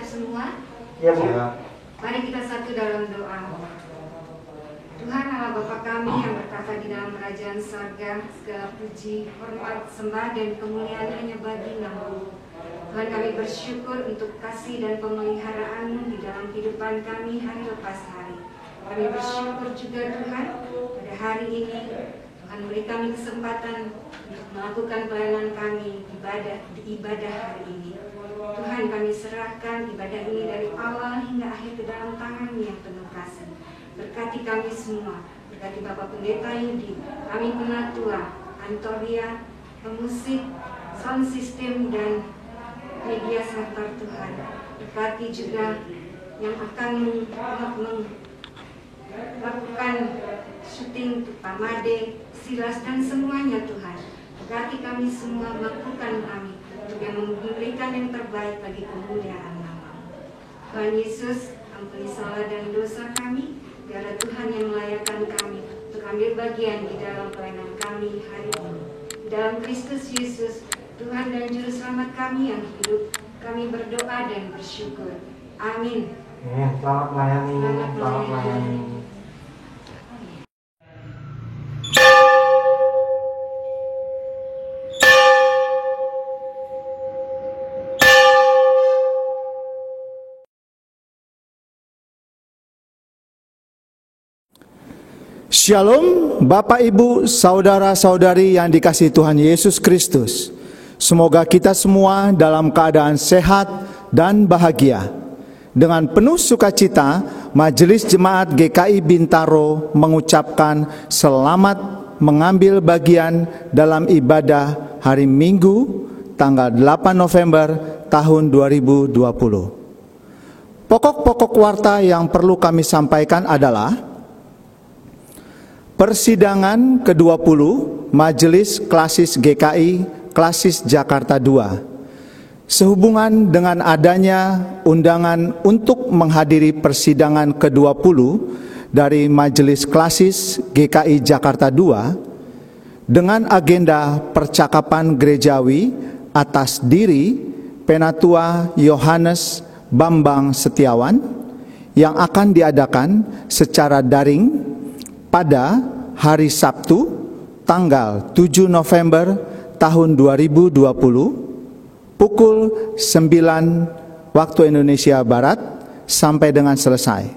semua? Ya, Bu. Mari kita satu dalam doa. Tuhan Allah Bapa kami yang bertata di dalam kerajaan surga, segala puji, hormat, sembah dan kemuliaan hanya bagi nama-Mu. Tuhan, kami bersyukur untuk kasih dan pemeliharaan-Mu di dalam kehidupan kami hari lepas hari. Kami bersyukur juga Tuhan pada hari ini Tuhan beri kami kesempatan untuk melakukan pelayanan kami di ibadah hari ini. Tuhan, kami serahkan ibadah ini dari awal hingga akhir ke dalam tangan-Mu yang penuh kasih. Berkati kami semua, berkati Bapak Pendeta Yudi, kami penatua, Antoria, pemusik, sound system dan media center Tuhan. Berkati juga yang akan melakukan syuting untuk Pak Made, Silas dan semuanya Tuhan. Berkati kami semua, melakukan kami untuk yang memberikan yang terbaik bagi kemuliaan nama-Mu. Tuhan Yesus, ampuni salah dan dosa kami. Biarlah Tuhan yang melayakkan kami untuk ambil bagian di dalam pelayanan kami hari ini. Di dalam Kristus Yesus, Tuhan dan Juru Selamat kami yang hidup, kami berdoa dan bersyukur. Amin. Selamat melayani. Selamat melayani. Shalom Bapak Ibu, Saudara-saudari yang dikasihi Tuhan Yesus Kristus. Semoga kita semua dalam keadaan sehat dan bahagia. Dengan penuh sukacita, Majelis Jemaat GKI Bintaro mengucapkan selamat mengambil bagian dalam ibadah hari Minggu tanggal 8 November tahun 2020. Pokok-pokok warta yang perlu kami sampaikan adalah persidangan ke-20 Majelis Klasis GKI Klasis Jakarta II. Sehubungan dengan adanya undangan untuk menghadiri persidangan ke-20 dari Majelis Klasis GKI Jakarta II dengan agenda percakapan gerejawi atas diri Penatua Yohanes Bambang Setiawan yang akan diadakan secara daring pada hari Sabtu tanggal 7 November tahun 2020 pukul 9 waktu Indonesia Barat sampai dengan selesai.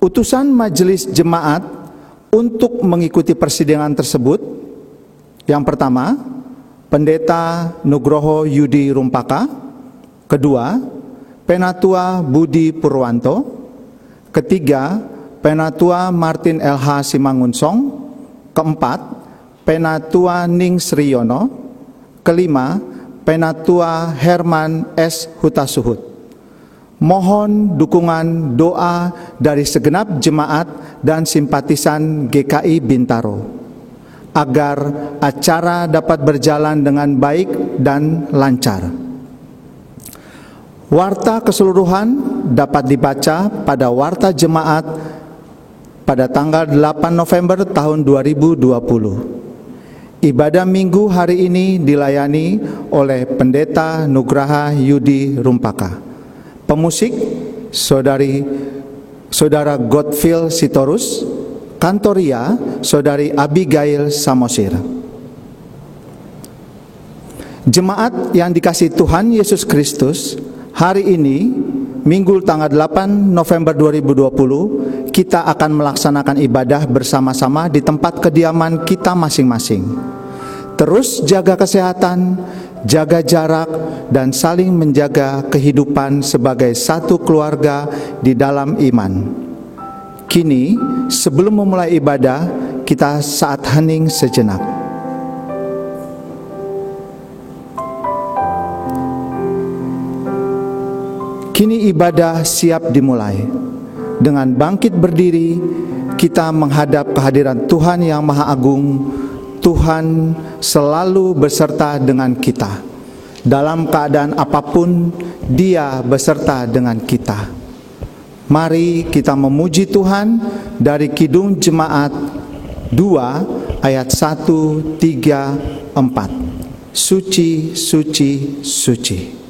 Utusan Majelis Jemaat untuk mengikuti persidangan tersebut, yang pertama, Pendeta Nugroho Yudi Rumpaka, kedua, Penatua Budi Purwanto, ketiga, Penatua Martin LH Simangunsong, keempat, Penatua Ning Sriyono, kelima, Penatua Herman S. Hutasuhut. Mohon dukungan doa dari segenap jemaat dan simpatisan GKI Bintaro agar acara dapat berjalan dengan baik dan lancar. Warta keseluruhan dapat dibaca pada Warta Jemaat pada tanggal 8 November tahun 2020. Ibadah Minggu hari ini dilayani oleh Pendeta Nugraha Yudi Rumpaka. Pemusik Saudara Godfil Sitorus. Kantoria Saudari Abigail Samosir. Jemaat yang dikasihi Tuhan Yesus Kristus, hari ini Minggu tanggal 8 November 2020 kita akan melaksanakan ibadah bersama-sama di tempat kediaman kita masing-masing. Terus jaga kesehatan, jaga jarak, dan saling menjaga kehidupan sebagai satu keluarga di dalam iman. Kini, sebelum memulai ibadah, kita saat hening sejenak. Kini ibadah siap dimulai. Dengan bangkit berdiri, kita menghadap kehadiran Tuhan yang Maha Agung. Tuhan selalu beserta dengan kita. Dalam keadaan apapun, Dia beserta dengan kita. Mari kita memuji Tuhan dari Kidung Jemaat 2 ayat 1, 3, 4. Suci, suci, suci.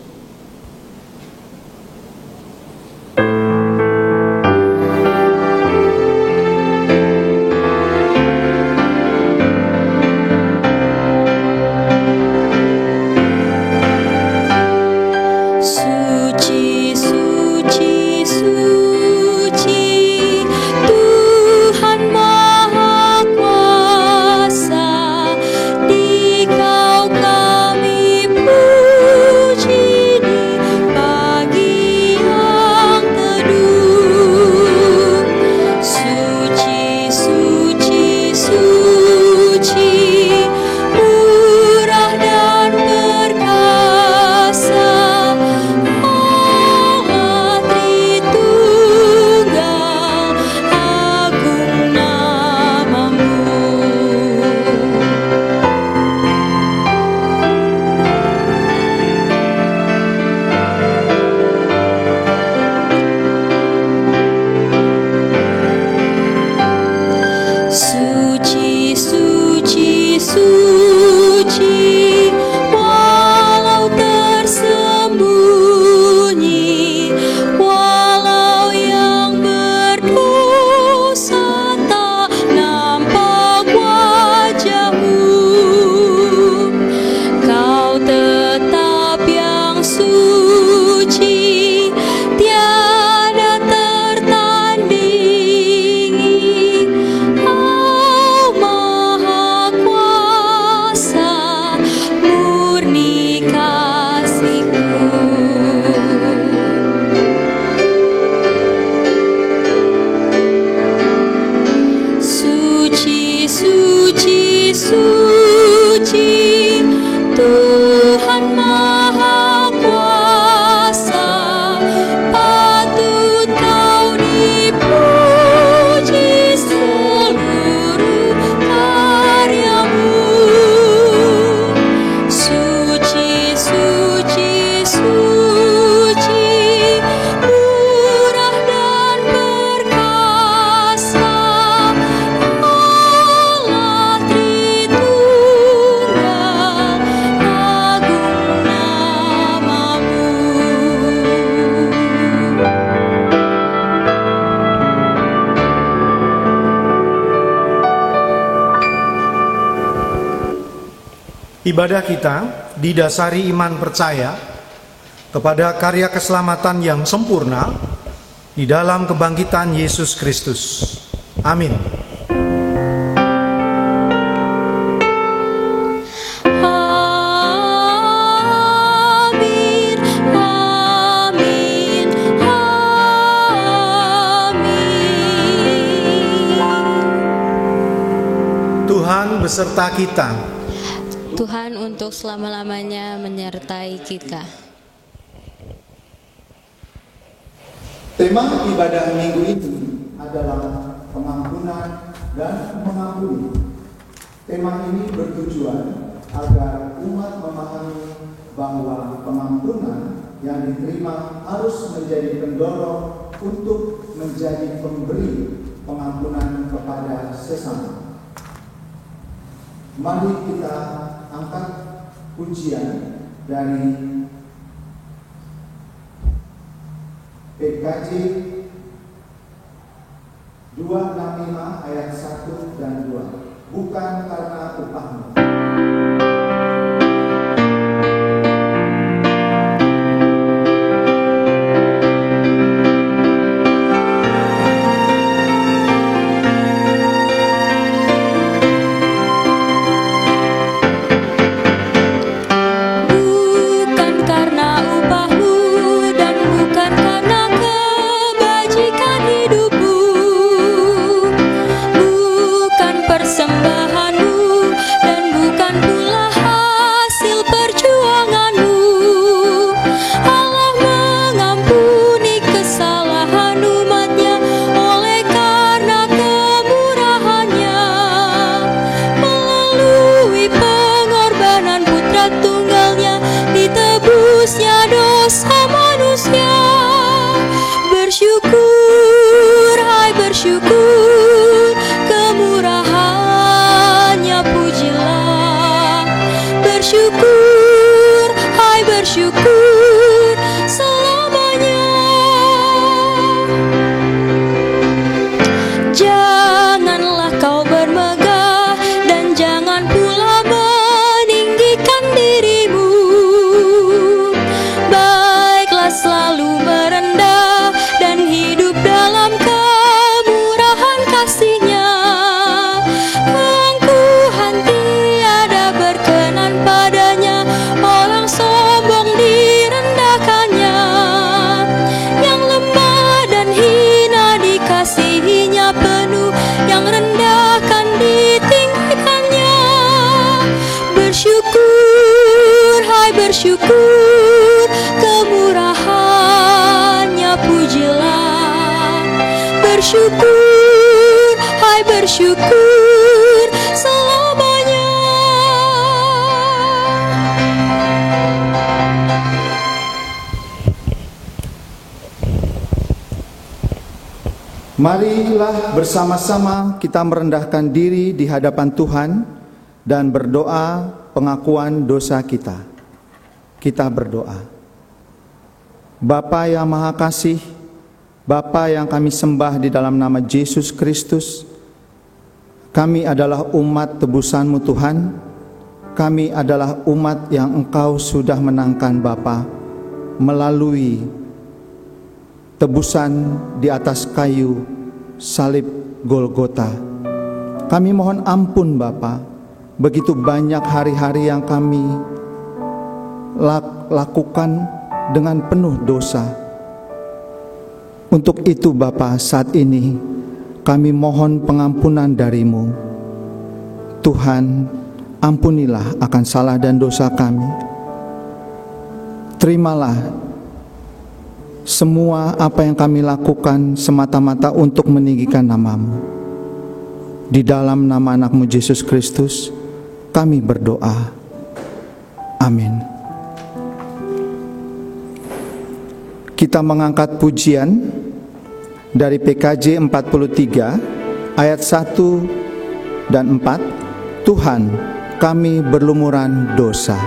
Ibadah kita didasari iman percaya kepada karya keselamatan yang sempurna di dalam kebangkitan Yesus Kristus. Amin. Tuhan beserta kita. Tuhan untuk selama-lamanya menyertai kita. Tema ibadah minggu ini adalah pengampunan dan mengampuni. Tema ini bertujuan agar umat memahami bahwa pengampunan yang diterima harus menjadi pendorong untuk menjadi pemberi pengampunan kepada sesama. Mari kita angkat pujian dari PKJ 265 ayat 1 dan 2. Bukan karena upahmu. Bersyukur kemurahannya, pujilah. Bersyukur, hai bersyukur selamanya. Marilah bersama-sama kita merendahkan diri di hadapan Tuhan dan berdoa pengakuan dosa kita. Kita berdoa. Bapa yang Maha Kasih, Bapa yang kami sembah di dalam nama Yesus Kristus, kami adalah umat tebusan-Mu Tuhan. Kami adalah umat yang Engkau sudah menangkan Bapa melalui tebusan di atas kayu salib Golgota. Kami mohon ampun Bapa, begitu banyak hari-hari yang kami lakukan dengan penuh dosa. Untuk itu Bapa, saat ini kami mohon pengampunan dari-Mu. Tuhan, ampunilah akan salah dan dosa kami. Terimalah semua apa yang kami lakukan semata-mata untuk meninggikan nama-Mu. Di dalam nama anak-Mu Yesus Kristus kami berdoa. Amin. Kita mengangkat pujian dari PKJ 43 ayat 1 dan 4. Tuhan, kami berlumuran dosa.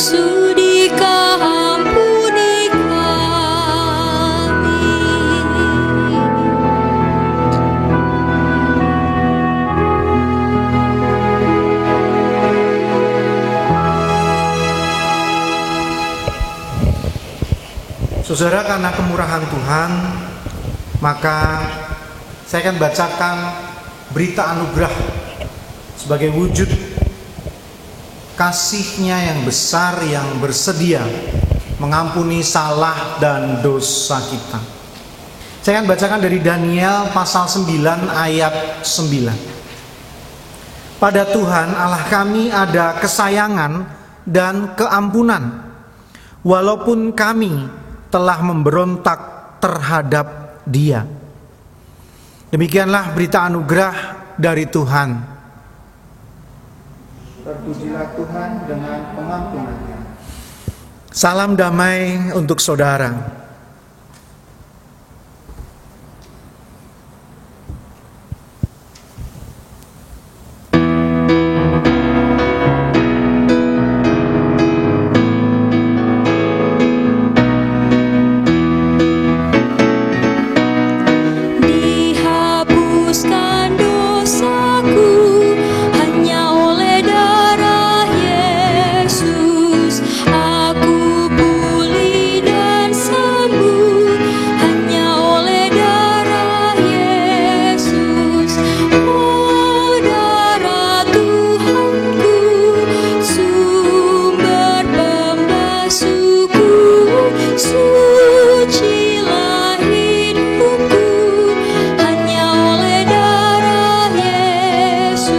Sudikah ampuni kami. Saudara, karena kemurahan Tuhan, maka saya akan bacakan berita anugerah sebagai wujud kasih-Nya yang besar, yang bersedia mengampuni salah dan dosa kita. Saya akan bacakan dari Daniel pasal 9 ayat 9. Pada Tuhan Allah kami ada kesayangan dan keampunan, walaupun kami telah memberontak terhadap Dia. Demikianlah berita anugerah dari Tuhan. Terpujilah Tuhan dengan pengampunan-Nya. Salam damai untuk saudara. Dihapuskan dosaku hanya oleh darah Yesus. Aku pulih dan sembuh hanya oleh darah Yesus. Oh, darah Tuhanku, sumber pembasuhku, sucilah hidupku hanya oleh darah Yesus.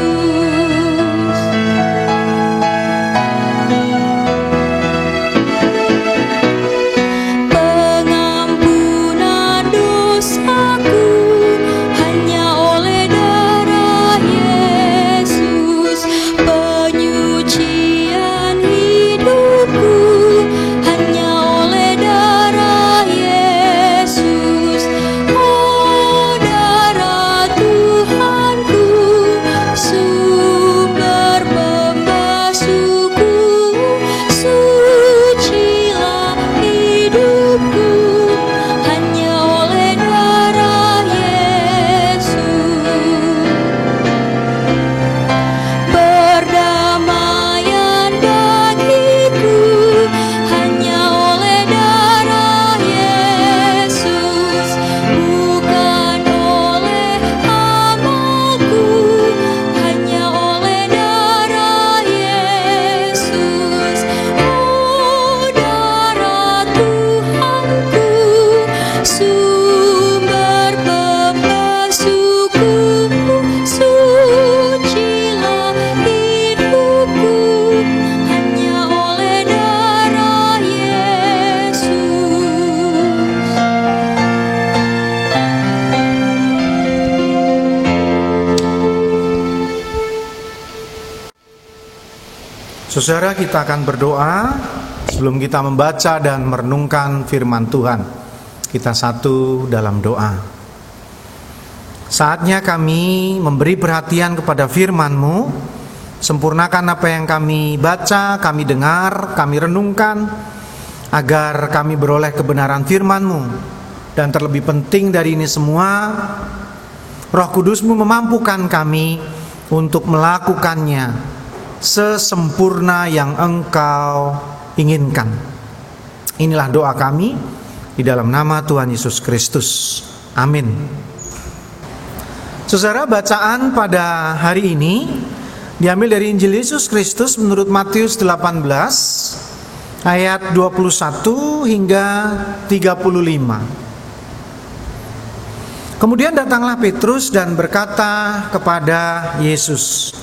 Pengampunan dosaku hanya oleh darah Yesus. Penyucian hidupku hanya oleh darah Yesus. Oh, darah Tuhanku, sumber pembasuhku, sucilah hidupku hanya oleh darah Yesus. Perdamaian bagiku hanya oleh darah Yesus, bukan oleh amalku, hanya oleh darah Yesus. Oh, darah Tuhanku, sumber pembasuhku, sucilah hidupku hanya oleh darah Yesus. Saudara, kita akan berdoa sebelum kita membaca dan merenungkan firman Tuhan. Kita satu dalam doa. Saatnya kami memberi perhatian kepada firman-Mu. Sempurnakan apa yang kami baca, kami dengar, kami renungkan, agar kami beroleh kebenaran firman-Mu. Dan terlebih penting dari ini semua, Roh Kudus-Mu memampukan kami untuk melakukannya sesempurna yang Engkau inginkan. Inilah doa kami di dalam nama Tuhan Yesus Kristus. Amin. Saudara, bacaan pada hari ini diambil dari Injil Yesus Kristus menurut Matius 18 ayat 21 hingga 35. Kemudian datanglah Petrus dan berkata kepada Yesus,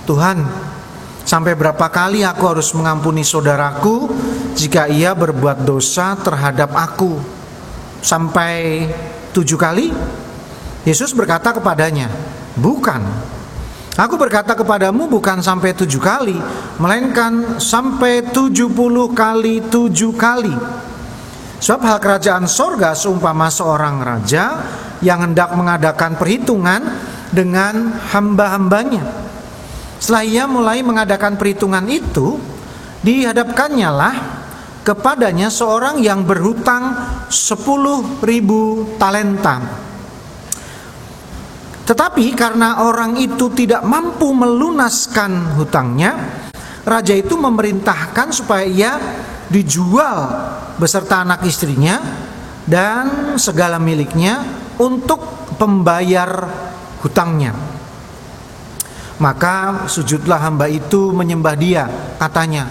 "Tuhan, sampai berapa kali aku harus mengampuni saudaraku jika ia berbuat dosa terhadap aku? Sampai 7 kali?" Yesus berkata kepadanya, "Bukan. Aku berkata kepadamu bukan sampai 7 kali, melainkan sampai 70 kali 7 kali. Sebab hal kerajaan sorga seumpama seorang raja yang hendak mengadakan perhitungan dengan hamba-hambanya. Setelah ia mulai mengadakan perhitungan itu, dihadapkannya lah kepadanya seorang yang berhutang 10.000 talenta. Tetapi karena orang itu tidak mampu melunaskan hutangnya, raja itu memerintahkan supaya ia dijual beserta anak istrinya dan segala miliknya untuk pembayar hutangnya. Maka sujudlah hamba itu menyembah dia, katanya,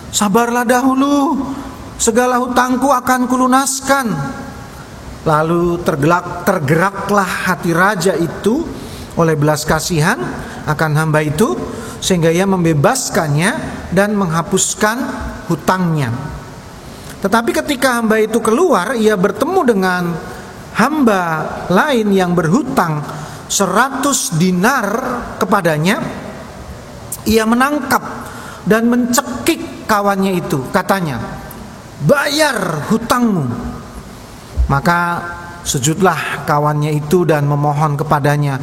"Sabarlah dahulu, segala hutangku akan kulunaskan." Lalu tergeraklah hati raja itu oleh belas kasihan akan hamba itu, sehingga ia membebaskannya dan menghapuskan hutangnya. Tetapi ketika hamba itu keluar, ia bertemu dengan hamba lain yang berhutang 100 dinar kepadanya. Ia menangkap dan mencekik kawannya itu, katanya, "Bayar hutangmu." Maka sujudlah kawannya itu dan memohon kepadanya,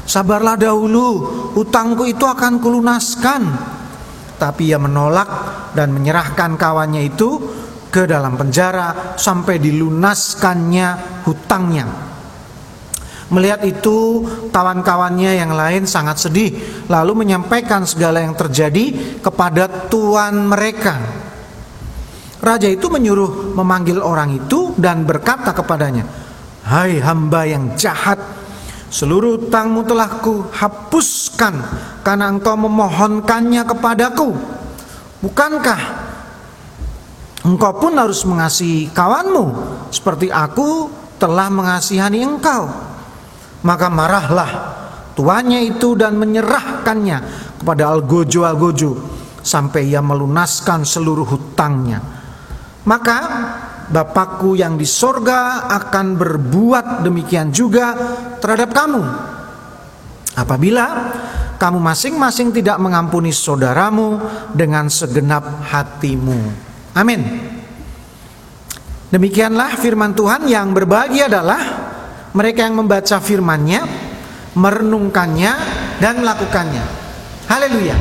"Sabarlah dahulu, hutangku itu akan kulunaskan." Tapi ia menolak dan menyerahkan kawannya itu ke dalam penjara sampai dilunaskannya hutangnya. Melihat itu, kawan-kawannya yang lain sangat sedih, lalu menyampaikan segala yang terjadi kepada tuan mereka. Raja itu menyuruh memanggil orang itu dan berkata kepadanya, "Hai hamba yang jahat, seluruh hutangmu telah kuhapuskan karena engkau memohonkannya kepadaku. Bukankah engkau pun harus mengasihi kawanmu seperti aku telah mengasihani engkau?" Maka marahlah tuannya itu dan menyerahkannya kepada algojo sampai ia melunaskan seluruh hutangnya. Maka Bapakku yang di sorga akan berbuat demikian juga terhadap kamu, apabila kamu masing-masing tidak mengampuni saudaramu dengan segenap hatimu. Amin. Demikianlah firman Tuhan. Yang berbahagia adalah mereka yang membaca firman-Nya, merenungkannya, dan melakukannya. Haleluya.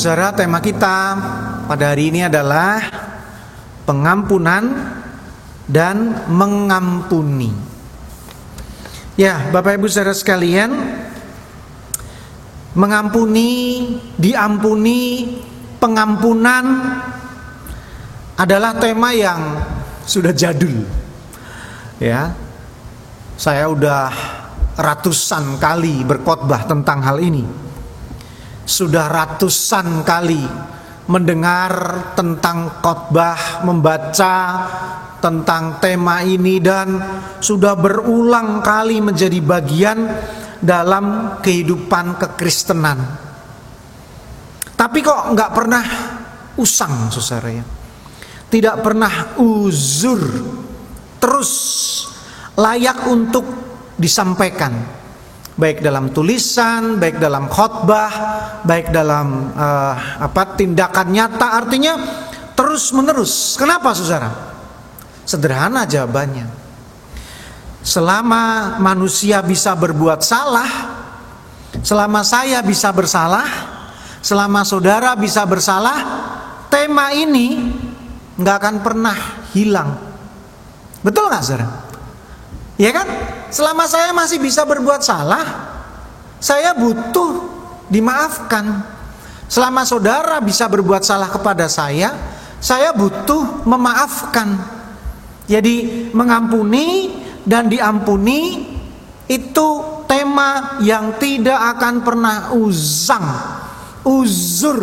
Saudara, tema kita pada hari ini adalah pengampunan dan mengampuni. Ya, Bapak Ibu saudara sekalian, mengampuni, diampuni, pengampunan adalah tema yang sudah jadul. Ya, saya udah ratusan kali berkhotbah tentang hal ini. Sudah ratusan kali mendengar tentang khotbah, membaca tentang tema ini, dan sudah berulang kali menjadi bagian dalam kehidupan kekristenan. Tapi kok nggak pernah usang, saudara ya? Tidak pernah uzur, terus layak untuk disampaikan. Baik dalam tulisan, baik dalam khotbah, baik dalam tindakan nyata, artinya terus menerus. Kenapa saudara? Sederhana jawabannya. Selama manusia bisa berbuat salah, selama saya bisa bersalah, selama saudara bisa bersalah, tema ini nggak akan pernah hilang. Betul nggak saudara? Ya kan? Selama saya masih bisa berbuat salah, saya butuh dimaafkan. Selama saudara bisa berbuat salah kepada saya butuh memaafkan. Jadi mengampuni dan diampuni itu tema yang tidak akan pernah uzur.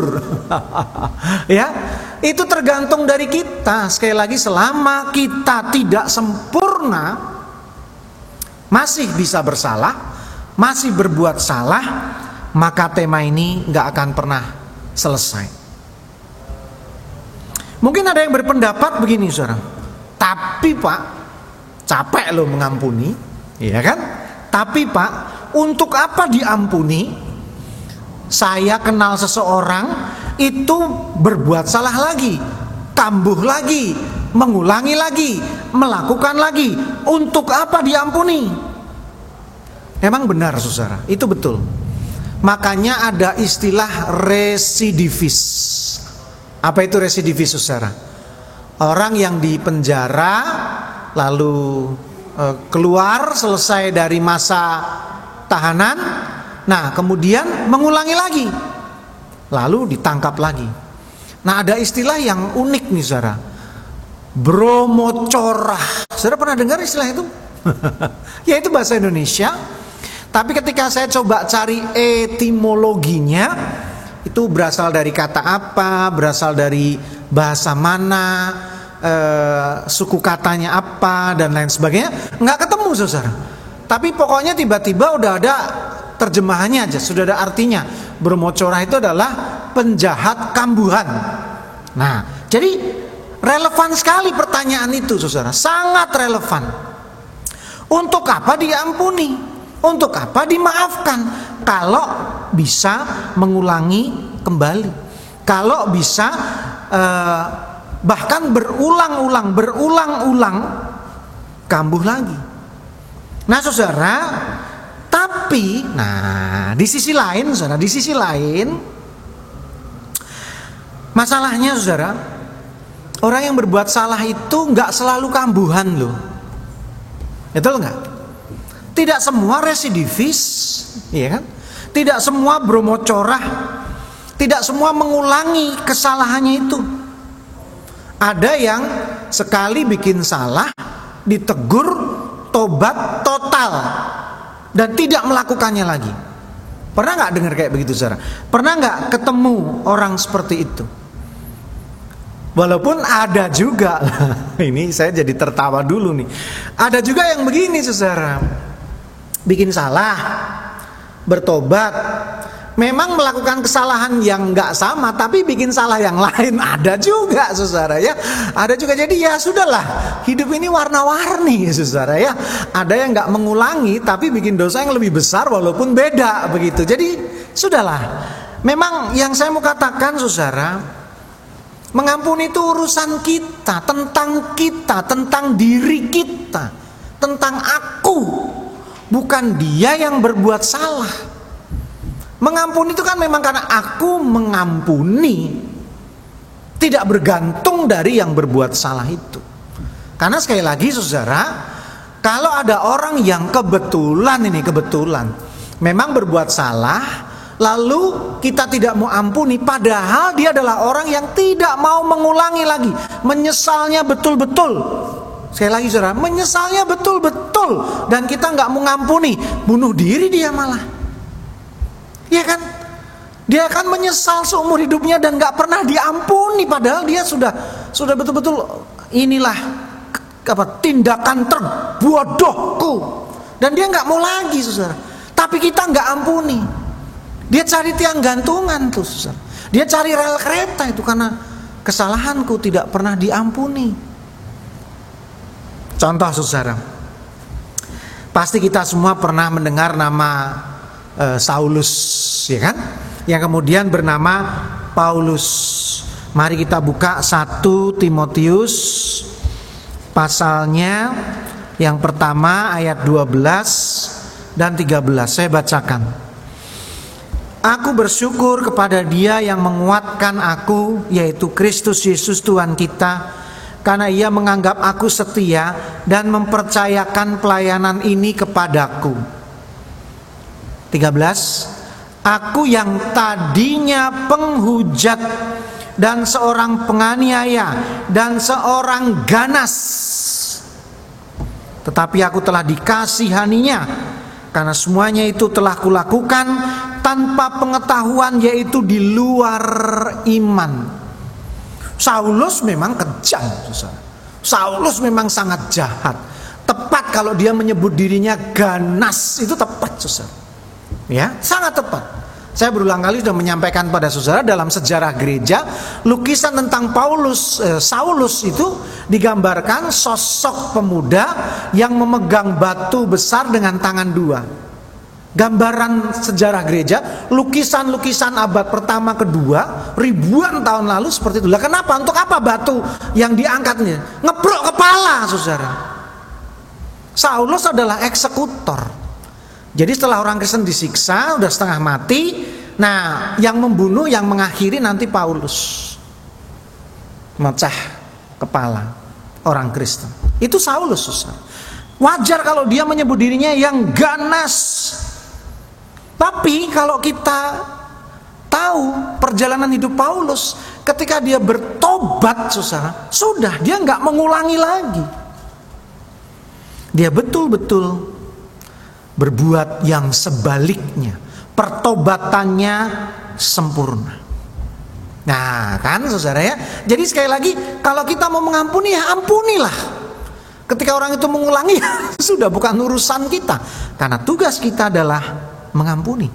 Ya, itu tergantung dari kita. Sekali lagi, selama kita tidak sempurna, masih bisa bersalah, masih berbuat salah, maka tema ini gak akan pernah selesai. Mungkin ada yang berpendapat begini saudara, "Tapi Pak, capek loh mengampuni, iya kan? Tapi Pak, untuk apa diampuni? Saya kenal seseorang itu berbuat salah lagi, kambuh lagi, mengulangi lagi, melakukan lagi. Untuk apa diampuni? Emang benar saudara, itu betul. Makanya ada istilah residivis. Apa itu residivis saudara? Orang yang di penjara lalu keluar selesai dari masa tahanan, nah kemudian mengulangi lagi, lalu ditangkap lagi. Nah ada istilah yang unik nih saudara, bromocorah. Saudara pernah dengar istilah itu? Ya itu bahasa Indonesia. Tapi ketika saya coba cari etimologinya, itu berasal dari kata apa, berasal dari bahasa mana, suku katanya apa, dan lain sebagainya, nggak ketemu saudara. Tapi pokoknya tiba-tiba udah ada terjemahannya aja, sudah ada artinya. Bromocorah itu adalah penjahat kambuhan. Nah, jadi relevan sekali pertanyaan itu saudara, sangat relevan. Untuk apa diampuni? Untuk apa dimaafkan? Kalau bisa mengulangi kembali, kalau bisa bahkan berulang-ulang kambuh lagi. Nah saudara, tapi di sisi lain saudara, di sisi lain masalahnya saudara, orang yang berbuat salah itu nggak selalu kambuhan loh, betul nggak? Tidak semua residivis, ya kan? Tidak semua bromocorah, tidak semua mengulangi kesalahannya itu. Ada yang sekali bikin salah, ditegur, tobat total, dan tidak melakukannya lagi. Pernah nggak dengar kayak begitu saudara? Pernah nggak ketemu orang seperti itu? Walaupun ada juga, ini saya jadi tertawa dulu nih. Ada juga yang begini saudara, bikin salah, bertobat, memang melakukan kesalahan yang nggak sama, tapi bikin salah yang lain. Ada juga saudara ya, ada juga. Jadi ya sudahlah, hidup ini warna-warni saudara ya. Ada yang nggak mengulangi tapi bikin dosa yang lebih besar walaupun beda begitu. Jadi sudahlah. Memang yang saya mau katakan saudara, mengampuni itu urusan kita, tentang diri kita, tentang aku. Bukan dia yang berbuat salah. Mengampuni itu kan memang karena aku mengampuni, tidak bergantung dari yang berbuat salah itu. Karena sekali lagi saudara, kalau ada orang yang kebetulan memang berbuat salah, lalu kita tidak mau ampuni, padahal dia adalah orang yang tidak mau mengulangi lagi, menyesalnya betul-betul. Sekali lagi saudara, menyesalnya betul-betul, dan kita nggak mau ngampuni, bunuh diri dia malah, ya kan? Dia akan menyesal seumur hidupnya dan nggak pernah diampuni, padahal dia sudah betul-betul inilah tindakan terbodohku, dan dia nggak mau lagi saudara. Tapi kita nggak ampuni, dia cari tiang gantungan tuh saudara, dia cari rel kereta itu karena kesalahanku tidak pernah diampuni. Contoh saudara, pasti kita semua pernah mendengar nama Saulus, ya kan? Yang kemudian bernama Paulus. Mari kita buka 1 Timotius pasalnya yang pertama ayat 12 dan 13. Saya bacakan. Aku bersyukur kepada Dia yang menguatkan aku, yaitu Kristus Yesus Tuhan kita, karena Ia menganggap aku setia dan mempercayakan pelayanan ini kepadaku. 13. Aku yang tadinya penghujat dan seorang penganiaya dan seorang ganas, tetapi aku telah dikasihaninya, karena semuanya itu telah kulakukan tanpa pengetahuan, yaitu di luar iman. Saulus memang kejam, Saulus memang sangat jahat. Tepat kalau dia menyebut dirinya ganas, itu tepat saudara. Ya, sangat tepat. Saya berulang kali sudah menyampaikan pada saudara, dalam sejarah gereja, lukisan tentang Saulus itu digambarkan sosok pemuda yang memegang batu besar dengan tangan dua. gambaran sejarah gereja, lukisan-lukisan abad pertama kedua, ribuan tahun lalu seperti itu. Lah kenapa? Untuk apa batu yang diangkatnya? Ngeprok kepala, saudara. Saulus adalah eksekutor. Jadi setelah orang Kristen disiksa, udah setengah mati, nah yang membunuh, yang mengakhiri nanti Paulus. Mecah kepala orang Kristen. Itu Saulus, saudara. Wajar kalau dia menyebut dirinya yang ganas. Tapi kalau kita tahu perjalanan hidup Paulus, ketika dia bertobat, saudara, sudah, dia nggak mengulangi lagi. Dia betul-betul berbuat yang sebaliknya. Pertobatannya sempurna. Nah kan saudara ya. Jadi sekali lagi, kalau kita mau mengampuni, ya ampunilah. Ketika orang itu mengulangi, sudah bukan urusan kita. Karena tugas kita adalah mengampuni.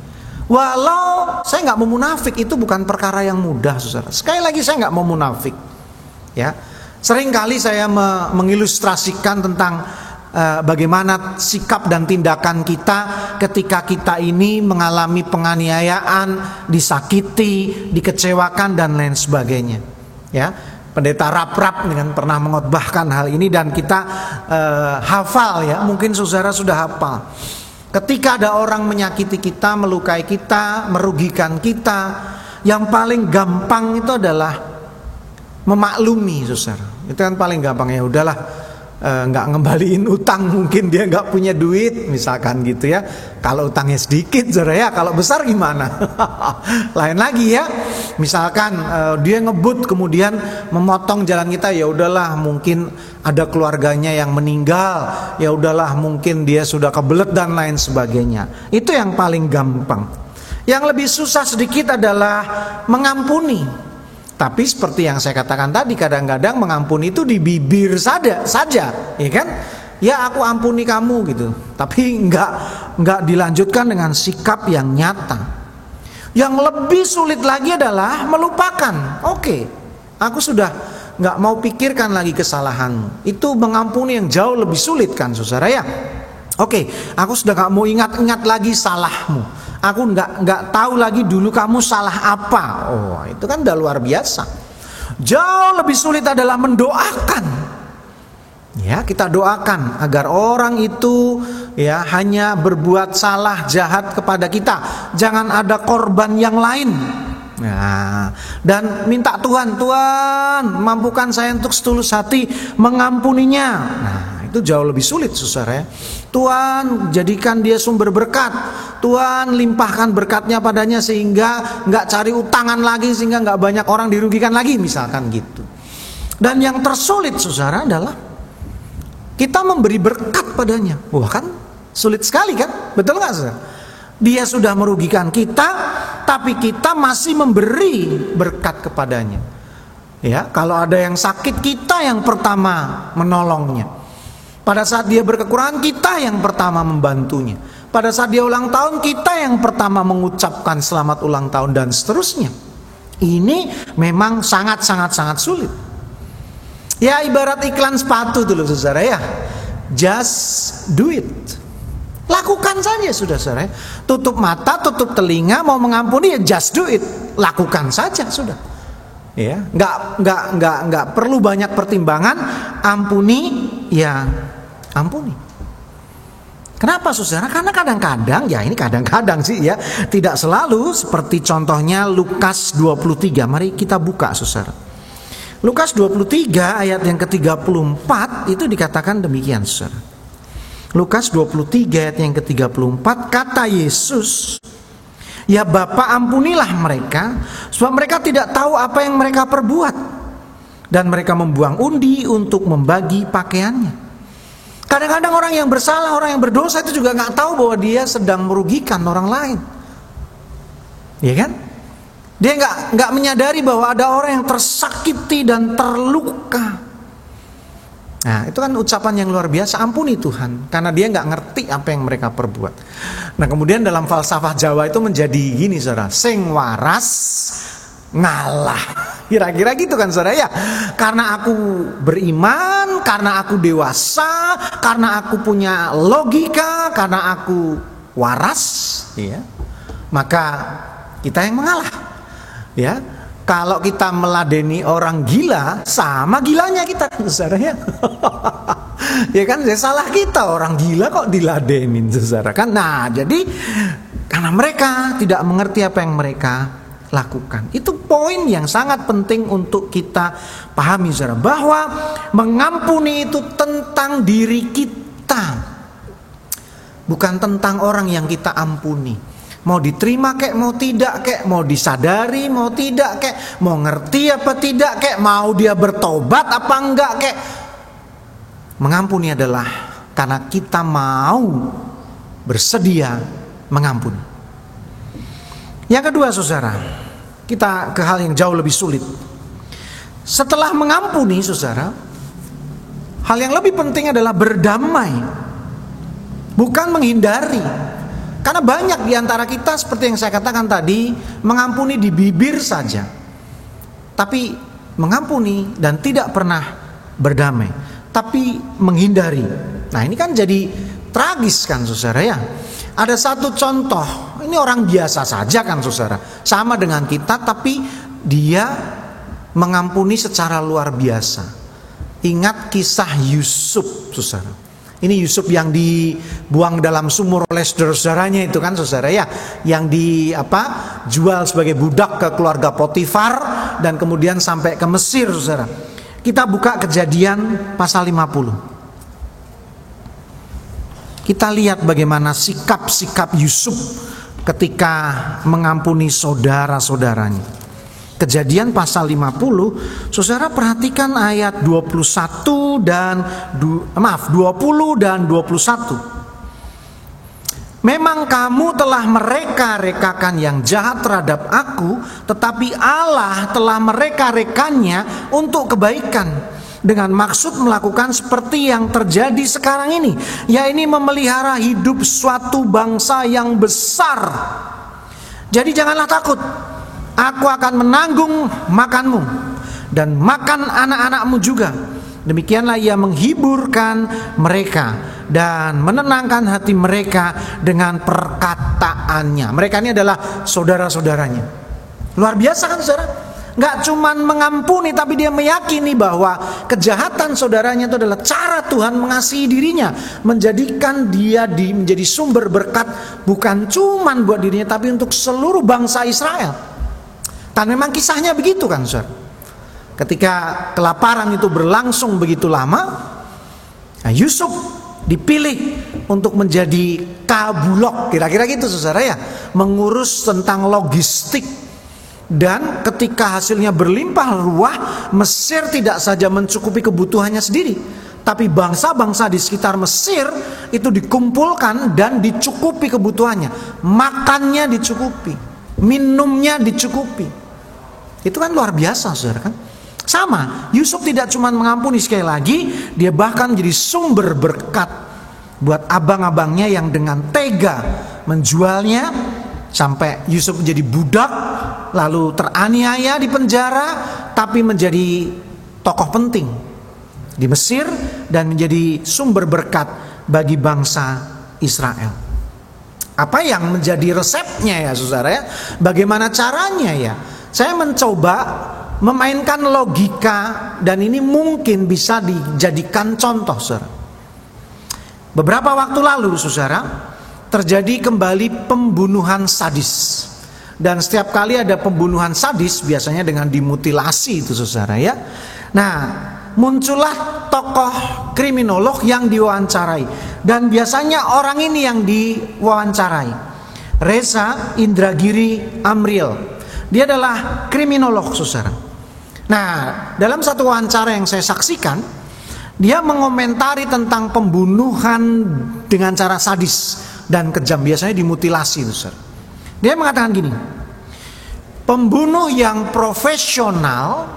Walau saya nggak mau munafik, itu bukan perkara yang mudah, saudara. Sekali lagi saya nggak mau munafik. Ya, seringkali saya mengilustrasikan tentang bagaimana sikap dan tindakan kita ketika kita ini mengalami penganiayaan, disakiti, dikecewakan dan lain sebagainya. Ya. Pendeta Rap-Rap dengan pernah mengotbahkan hal ini dan kita hafal ya, mungkin saudara sudah hafal. Ketika ada orang menyakiti kita, melukai kita, merugikan kita, yang paling gampang itu adalah memaklumi, saudara. Itu kan paling gampang, ya udahlah, nggak ngembaliin utang, mungkin dia nggak punya duit, misalkan gitu ya. Kalau utangnya sedikit, saudara ya, kalau besar gimana? Lain lagi ya. Misalkan dia ngebut kemudian memotong jalan kita, ya udahlah, mungkin ada keluarganya yang meninggal, ya udahlah, mungkin dia sudah kebelet dan lain sebagainya. Itu yang paling gampang. Yang lebih susah sedikit adalah mengampuni. Tapi seperti yang saya katakan tadi, kadang-kadang mengampuni itu di bibir saja, ya kan? Ya aku ampuni kamu gitu. Tapi enggak dilanjutkan dengan sikap yang nyata. Yang lebih sulit lagi adalah melupakan. Oke, aku sudah enggak mau pikirkan lagi kesalahanmu. Itu mengampuni yang jauh lebih sulit kan, saudara ya? Oke, aku sudah enggak mau ingat-ingat lagi salahmu. Aku nggak tahu lagi dulu kamu salah apa. Oh, itu kan udah luar biasa. Jauh lebih sulit adalah mendoakan. Ya, kita doakan agar orang itu ya hanya berbuat salah jahat kepada kita. Jangan ada korban yang lain. Nah, dan minta Tuhan mampukan saya untuk setulus hati mengampuninya. Nah, itu jauh lebih sulit, saudara ya. Tuhan jadikan dia sumber berkat. Tuhan limpahkan berkatnya padanya sehingga nggak cari utangan lagi, sehingga nggak banyak orang dirugikan lagi, misalkan gitu. Dan yang tersulit, saudara, adalah kita memberi berkat padanya. Wah kan sulit sekali kan, betul nggak, saudara? Dia sudah merugikan kita, tapi kita masih memberi berkat kepadanya. Ya, kalau ada yang sakit, kita yang pertama menolongnya. Pada saat dia berkekurangan, kita yang pertama membantunya. Pada saat dia ulang tahun, kita yang pertama mengucapkan selamat ulang tahun dan seterusnya. Ini memang sangat sulit. Ya ibarat iklan sepatu dulu, saudara ya. Just do it. Lakukan saja sudah, saudara. Tutup mata, tutup telinga, mau mengampuni ya just do it. Lakukan saja sudah. Ya, nggak perlu banyak pertimbangan. Ampuni, ya ampuni. Kenapa, saudara? Karena kadang-kadang, ya ini kadang-kadang sih ya, tidak selalu. Seperti contohnya Lukas 23. Mari kita buka, saudara. Lukas 23 ayat yang ke-34 itu dikatakan demikian, saudara. Lukas 23 ayat yang ke-34, kata Yesus, ya Bapa, ampunilah mereka, sebab mereka tidak tahu apa yang mereka perbuat. Dan mereka membuang undi untuk membagi pakaiannya. Kadang-kadang orang yang bersalah, orang yang berdosa itu juga gak tahu bahwa dia sedang merugikan orang lain. Ya kan? Dia gak menyadari bahwa ada orang yang tersakiti dan terluka. Nah itu kan ucapan yang luar biasa, ampuni Tuhan, karena dia gak ngerti apa yang mereka perbuat. Nah kemudian dalam falsafah Jawa itu menjadi gini, saudara, sing waras ngalah. Kira-kira gitu kan, saudara ya. Karena aku beriman, karena aku dewasa, karena aku punya logika, karena aku waras, ya, maka kita yang mengalah. Ya, kalau kita meladeni orang gila, sama gilanya kita, saudara ya. Ya kan, salah kita, orang gila kok diladenin, saudara kan. Nah, jadi karena mereka tidak mengerti apa yang mereka lakukan. Itu poin yang sangat penting untuk kita pahami, saudara, bahwa mengampuni itu tentang diri kita, bukan tentang orang yang kita ampuni. Mau diterima kek, mau tidak kek, mau disadari, mau tidak kek, mau ngerti apa tidak kek, mau dia bertobat apa enggak kek. Mengampuni adalah karena kita mau bersedia mengampuni. Yang kedua, saudara, kita ke hal yang jauh lebih sulit. Setelah mengampuni, saudara, hal yang lebih penting adalah berdamai, bukan menghindari. Karena banyak di antara kita, seperti yang saya katakan tadi, mengampuni di bibir saja, tapi mengampuni dan tidak pernah berdamai, tapi menghindari. Nah, ini kan jadi tragis kan, saudara ya. Ada satu contoh, ini orang biasa saja kan, saudara, sama dengan kita, tapi dia mengampuni secara luar biasa. Ingat kisah Yusuf, saudara. Ini Yusuf yang dibuang dalam sumur oleh saudara-saudaranya itu kan, saudara ya, yang jual sebagai budak ke keluarga Potifar dan kemudian sampai ke Mesir, saudara. Kita buka Kejadian pasal 50. Kita lihat bagaimana sikap-sikap Yusuf ketika mengampuni saudara-saudaranya. Kejadian pasal 50, saudara perhatikan ayat 20 dan 21. Memang kamu telah mereka-rekakan yang jahat terhadap aku, tetapi Allah telah mereka-rekannya untuk kebaikan, dengan maksud melakukan seperti yang terjadi sekarang ini, yaitu memelihara hidup suatu bangsa yang besar. Jadi janganlah takut. Aku akan menanggung makanmu dan makan anak-anakmu juga. Demikianlah ia menghiburkan mereka dan menenangkan hati mereka dengan perkataannya. Mereka ini adalah saudara-saudaranya. Luar biasa kan, saudara? Gak cuman mengampuni, tapi dia meyakini bahwa kejahatan saudaranya itu adalah cara Tuhan mengasihi dirinya, menjadikan dia menjadi sumber berkat, bukan cuman buat dirinya, tapi untuk seluruh bangsa Israel. Dan memang kisahnya begitu kan, saudara. Ketika kelaparan itu berlangsung begitu lama, Yusuf dipilih untuk menjadi kabulok, kira-kira gitu, saudara ya, mengurus tentang logistik. Dan ketika hasilnya berlimpah ruah, Mesir tidak saja mencukupi kebutuhannya sendiri, tapi bangsa-bangsa di sekitar Mesir itu dikumpulkan dan dicukupi kebutuhannya. Makannya dicukupi, minumnya dicukupi. Itu kan luar biasa, saudara kan. Sama, Yusuf tidak cuma mengampuni, sekali lagi dia bahkan menjadi sumber berkat buat abang-abangnya yang dengan tega menjualnya, sampai Yusuf menjadi budak, lalu teraniaya di penjara, tapi menjadi tokoh penting di Mesir dan menjadi sumber berkat bagi bangsa Israel. Apa yang menjadi resepnya ya, saudara ya? Bagaimana caranya ya? Saya mencoba memainkan logika, dan ini mungkin bisa dijadikan contoh, saudara. Beberapa waktu lalu, saudara, terjadi kembali pembunuhan sadis. Dan setiap kali ada pembunuhan sadis, biasanya dengan dimutilasi itu, saudara ya. Nah, muncullah tokoh kriminolog yang diwawancarai, dan biasanya orang ini yang diwawancarai, Reza Indragiri Amriel. Dia adalah kriminolog, saudara. Nah, dalam satu wawancara yang saya saksikan, dia mengomentari tentang pembunuhan dengan cara sadis dan kejam, biasanya dimutilasi, saudara. Dia mengatakan gini, pembunuh yang profesional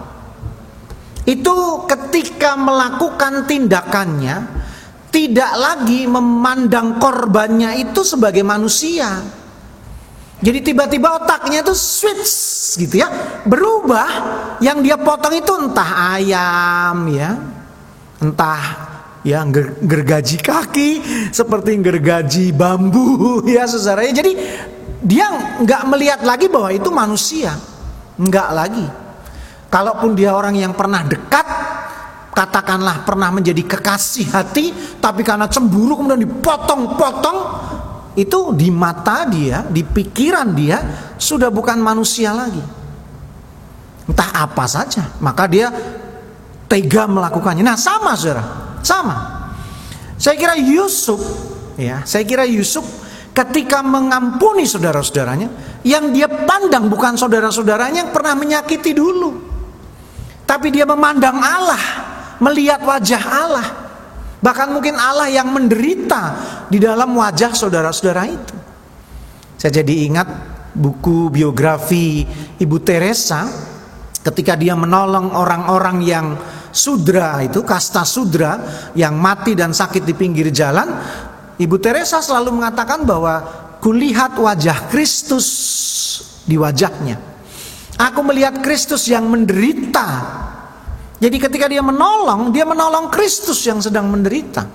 itu ketika melakukan tindakannya tidak lagi memandang korbannya itu sebagai manusia. Jadi tiba-tiba otaknya itu switch gitu ya, berubah. Yang dia potong itu entah ayam ya, entah ya gergaji kaki, seperti gergaji bambu, ya saudara. Jadi dia nggak melihat lagi bahwa itu manusia, nggak lagi. Kalaupun dia orang yang pernah dekat, katakanlah pernah menjadi kekasih hati, tapi karena cemburu kemudian dipotong-potong, itu di mata dia, di pikiran dia sudah bukan manusia lagi. Entah apa saja, maka dia tega melakukannya. Nah, sama saudara, sama. Saya kira Yusuf ketika mengampuni saudara-saudaranya, yang dia pandang bukan saudara-saudaranya yang pernah menyakiti dulu, tapi dia memandang Allah, melihat wajah Allah. Bahkan mungkin Allah yang menderita di dalam wajah saudara-saudara itu. Saya jadi ingat buku biografi Ibu Teresa, ketika dia menolong orang-orang yang sudra itu, kasta sudra, yang mati dan sakit di pinggir jalan. Ibu Teresa selalu mengatakan bahwa kulihat wajah Kristus di wajahnya. Aku melihat Kristus yang menderita. Jadi ketika dia menolong Kristus yang sedang menderita.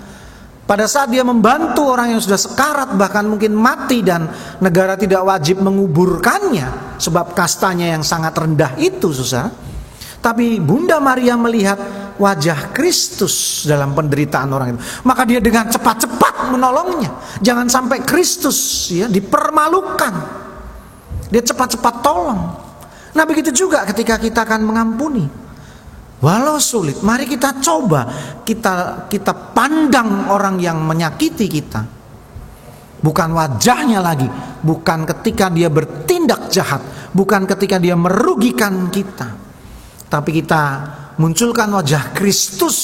Pada saat dia membantu orang yang sudah sekarat, bahkan mungkin mati, dan negara tidak wajib menguburkannya sebab kastanya yang sangat rendah itu, saudara. Tapi Bunda Maria melihat wajah Kristus dalam penderitaan orang itu, maka dia dengan cepat-cepat menolongnya. Jangan sampai Kristus dipermalukan. Dia cepat-cepat tolong. Nah, begitu juga ketika kita akan mengampuni. Walau sulit, mari kita coba kita pandang orang yang menyakiti kita. Bukan wajahnya lagi, bukan ketika dia bertindak jahat, bukan ketika dia merugikan kita. Tapi kita munculkan wajah Kristus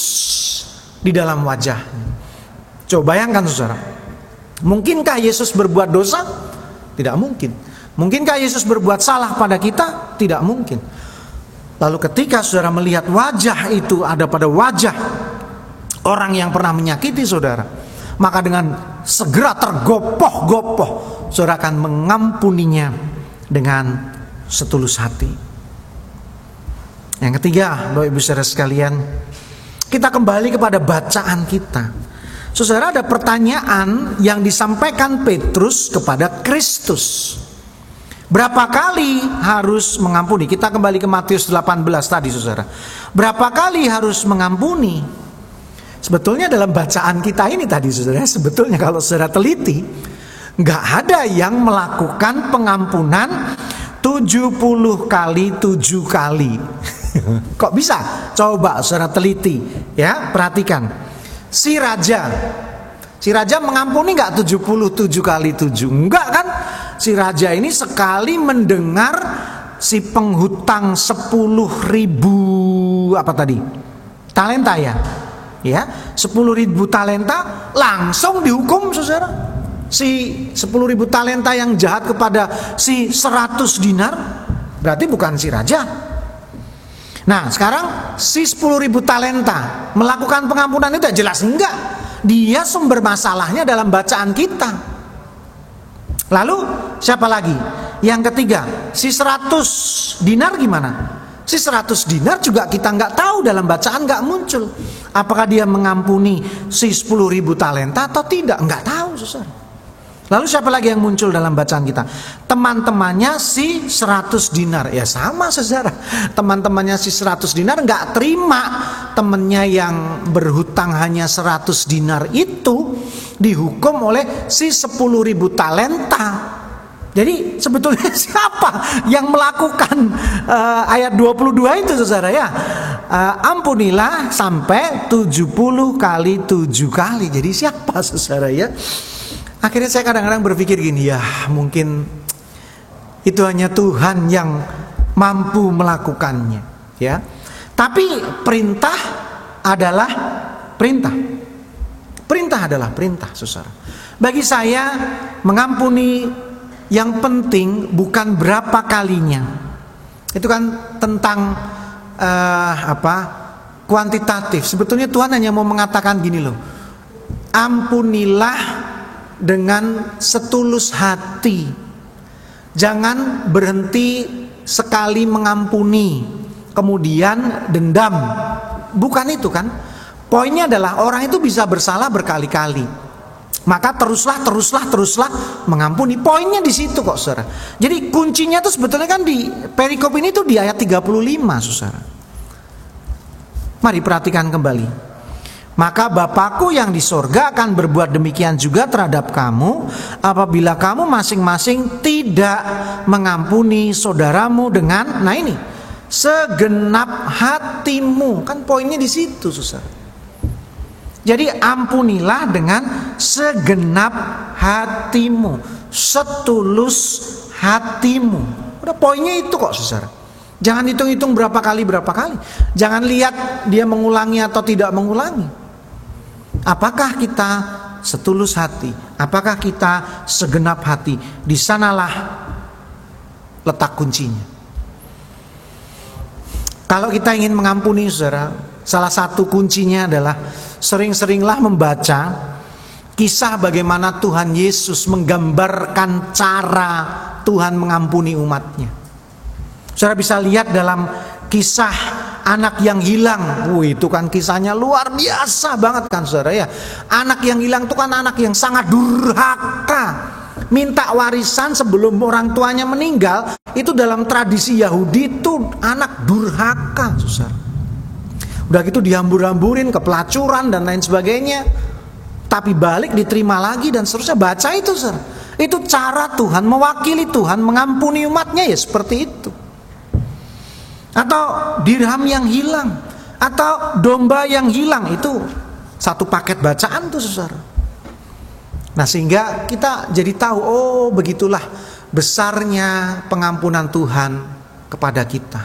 di dalam wajahnya. Coba bayangkan saudara, mungkinkah Yesus berbuat dosa? Tidak mungkin. Mungkinkah Yesus berbuat salah pada kita? Tidak mungkin. Lalu ketika saudara melihat wajah itu ada pada wajah orang yang pernah menyakiti saudara, maka dengan segera tergopoh-gopoh saudara akan mengampuninya dengan setulus hati. Yang ketiga, Bapak Ibu saudara sekalian, kita kembali kepada bacaan kita. Saudara, ada pertanyaan yang disampaikan Petrus kepada Kristus. Berapa kali harus mengampuni? Kita kembali ke Matius 18 tadi, saudara. Berapa kali harus mengampuni? Sebetulnya dalam bacaan kita ini tadi, saudara, sebetulnya kalau saudara teliti, nggak ada yang melakukan pengampunan 70 kali 7 kali. Kok bisa? Coba saudara teliti, ya, perhatikan. Si raja mengampuni nggak 77 kali 7? Enggak kan? Si raja ini sekali mendengar si penghutang 10.000 apa tadi? Talenta ya? Ya, 10.000 talenta langsung dihukum, saudara. Si 10.000 talenta yang jahat kepada si 100 dinar berarti bukan si raja. Nah, sekarang si 10.000 talenta melakukan pengampunan itu jelas enggak. Dia sumber masalahnya dalam bacaan kita. Lalu siapa lagi? Yang ketiga, si 100 dinar gimana? Si 100 dinar juga kita nggak tahu, dalam bacaan nggak muncul. Apakah dia mengampuni si 10.000 talenta atau tidak? Nggak tahu, saudara. Lalu siapa lagi yang muncul dalam bacaan kita? Teman-temannya si 100 dinar. Ya sama, saudara. Teman-temannya si 100 dinar nggak terima temannya yang berhutang hanya 100 dinar itu dihukum oleh si 10.000 talenta. Jadi sebetulnya siapa yang melakukan ayat 22 itu, saudara ya? Ampunilah sampai 70 kali 7 kali. Jadi siapa, saudara ya? Akhirnya saya kadang-kadang berpikir gini, ya mungkin itu hanya Tuhan yang mampu melakukannya, ya. Tapi perintah adalah perintah. Perintah adalah perintah, saudara. Bagi saya, mengampuni yang penting bukan berapa kalinya. Itu kan tentang kuantitatif. Sebetulnya Tuhan hanya mau mengatakan gini loh. Ampunilah dengan setulus hati. Jangan berhenti sekali mengampuni kemudian dendam. Bukan itu kan. Poinnya adalah orang itu bisa bersalah berkali-kali. Maka teruslah mengampuni. Poinnya di situ kok, saudara. Jadi kuncinya tuh sebetulnya kan di perikop ini tuh di ayat 35, saudara. Mari perhatikan kembali. Maka Bapakku yang di sorga akan berbuat demikian juga terhadap kamu, apabila kamu masing-masing tidak mengampuni saudaramu dengan, nah ini, segenap hatimu. Kan poinnya di situ, saudara. Jadi ampunilah dengan segenap hatimu, setulus hatimu. Udah, poinnya itu kok, saudara. Jangan hitung-hitung berapa kali. Jangan lihat dia mengulangi atau tidak mengulangi. Apakah kita setulus hati? Apakah kita segenap hati? Di sanalah letak kuncinya. Kalau kita ingin mengampuni, saudara, salah satu kuncinya adalah sering-seringlah membaca kisah bagaimana Tuhan Yesus menggambarkan cara Tuhan mengampuni umatnya. Saudara bisa lihat dalam kisah anak yang hilang. Itu kan kisahnya luar biasa banget kan, saudara ya. Anak yang hilang itu kan anak yang sangat durhaka. Minta warisan sebelum orang tuanya meninggal. Itu dalam tradisi Yahudi itu anak durhaka, saudara. Udah gitu dihambur-hamburin ke pelacuran dan lain sebagainya. Tapi balik diterima lagi dan seterusnya. Baca itu, saudara. Itu cara Tuhan, mewakili Tuhan mengampuni umatnya, ya seperti itu. Atau dirham yang hilang, atau domba yang hilang, itu satu paket bacaan tuh, saudara. Nah, sehingga kita jadi tahu, oh begitulah besarnya pengampunan Tuhan kepada kita.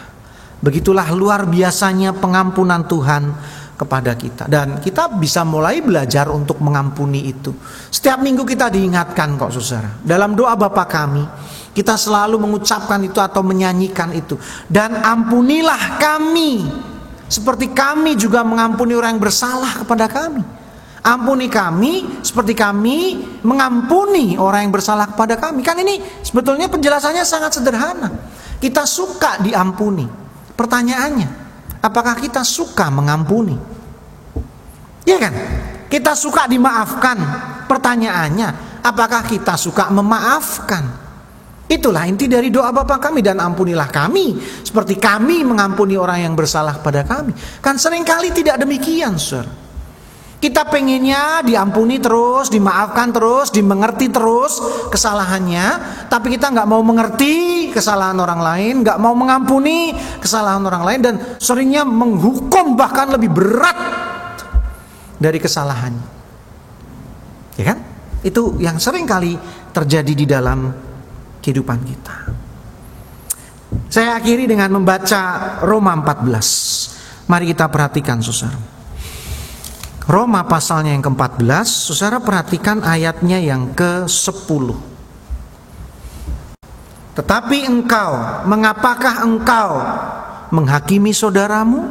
Begitulah luar biasanya pengampunan Tuhan kepada kita. Dan kita bisa mulai belajar untuk mengampuni itu. Setiap minggu kita diingatkan kok, saudara. Dalam doa Bapa kami, kita selalu mengucapkan itu atau menyanyikan itu. Dan ampunilah kami, seperti kami juga mengampuni orang yang bersalah kepada kami. Ampuni kami, seperti kami mengampuni orang yang bersalah kepada kami. Kan ini sebetulnya penjelasannya sangat sederhana. Kita suka diampuni. Pertanyaannya, apakah kita suka mengampuni? Iya kan? Kita suka dimaafkan. Pertanyaannya, apakah kita suka memaafkan? Itulah inti dari doa Bapa kami, dan ampunilah kami seperti kami mengampuni orang yang bersalah pada kami. Kan seringkali tidak demikian, saudara. Kita pengennya diampuni terus, dimaafkan terus, dimengerti terus kesalahannya, tapi kita nggak mau mengerti kesalahan orang lain, nggak mau mengampuni kesalahan orang lain, dan seringnya menghukum bahkan lebih berat dari kesalahannya. Ya kan? Itu yang seringkali terjadi di dalam kehidupan kita. Saya akhiri dengan membaca Roma 14. Mari kita perhatikan, saudara. Roma pasalnya yang ke-14, saudara perhatikan ayatnya yang ke-10. Tetapi engkau, mengapakah engkau menghakimi saudaramu?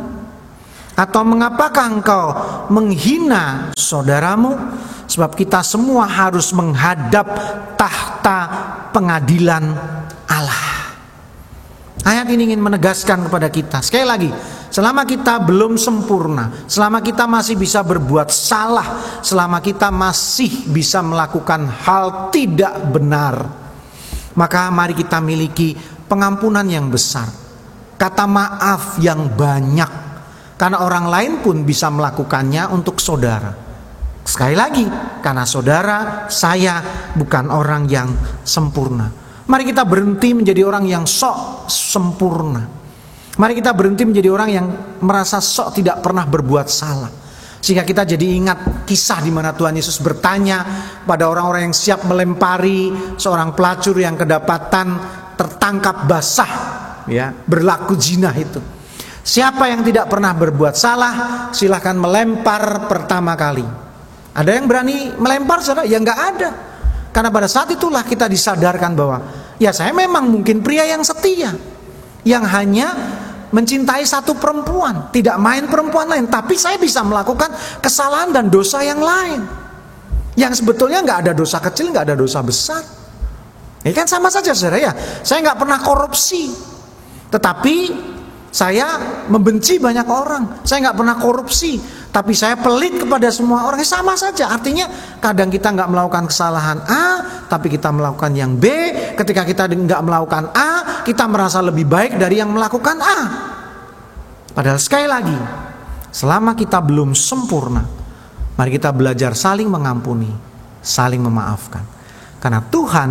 Atau mengapakah engkau menghina saudaramu? Sebab kita semua harus menghadap tahta pengadilan Allah. Ayat ini ingin menegaskan kepada kita, sekali lagi, selama kita belum sempurna, selama kita masih bisa berbuat salah, selama kita masih bisa melakukan hal tidak benar, maka mari kita miliki pengampunan yang besar, kata maaf yang banyak, karena orang lain pun bisa melakukannya untuk saudara. Sekali lagi, karena saudara, saya bukan orang yang sempurna. Mari kita berhenti menjadi orang yang sok sempurna. Mari kita berhenti menjadi orang yang merasa sok tidak pernah berbuat salah. Sehingga kita jadi ingat kisah di mana Tuhan Yesus bertanya pada orang-orang yang siap melempari seorang pelacur yang kedapatan tertangkap basah, ya, berlaku zina itu. Siapa yang tidak pernah berbuat salah, silahkan melempar pertama kali. Ada yang berani melempar, saudara? Ya nggak ada. Karena pada saat itulah kita disadarkan bahwa ya saya memang mungkin pria yang setia, yang hanya mencintai satu perempuan, tidak main perempuan lain. Tapi saya bisa melakukan kesalahan dan dosa yang lain, yang sebetulnya nggak ada dosa kecil, nggak ada dosa besar. Ini kan sama saja, saudara ya. Saya nggak pernah korupsi, tetapi saya membenci banyak orang. Saya nggak pernah korupsi, Tapi saya pelit kepada semua orang, sama saja. Artinya kadang kita nggak melakukan kesalahan A, tapi kita melakukan yang B. Ketika kita nggak melakukan A, kita merasa lebih baik dari yang melakukan A. Padahal sekali lagi, selama kita belum sempurna, mari kita belajar saling mengampuni, saling memaafkan. Karena Tuhan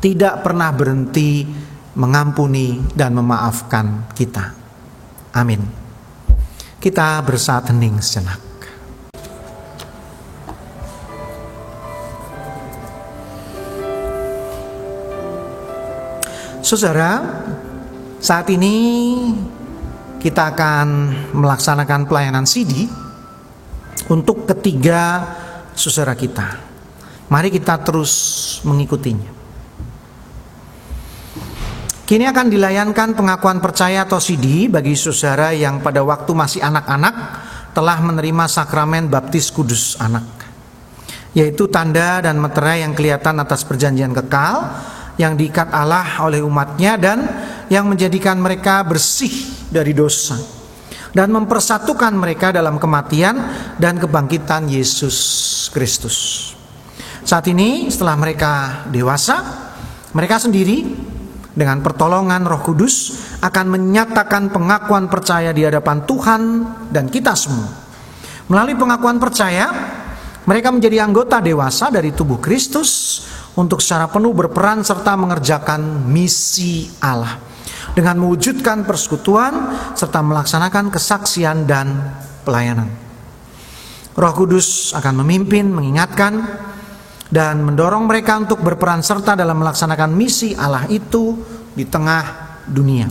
tidak pernah berhenti mengampuni dan memaafkan kita. Amin. Kita bersaat hening sejenak. Saudara, saat ini kita akan melaksanakan pelayanan CD untuk ketiga saudara kita. Mari kita terus mengikutinya. Kini akan dilayankan pengakuan percaya atau CD bagi saudara yang pada waktu masih anak-anak telah menerima sakramen baptis kudus anak, yaitu tanda dan meterai yang kelihatan atas perjanjian kekal yang diikat Allah oleh umatnya dan yang menjadikan mereka bersih dari dosa dan mempersatukan mereka dalam kematian dan kebangkitan Yesus Kristus. Saat ini setelah mereka dewasa, mereka sendiri dengan pertolongan Roh Kudus akan menyatakan pengakuan percaya di hadapan Tuhan dan kita semua. Melalui pengakuan percaya, mereka menjadi anggota dewasa dari tubuh Kristus untuk secara penuh berperan serta mengerjakan misi Allah dengan mewujudkan persekutuan serta melaksanakan kesaksian dan pelayanan. Roh Kudus akan memimpin, mengingatkan, dan mendorong mereka untuk berperan serta dalam melaksanakan misi Allah itu di tengah dunia.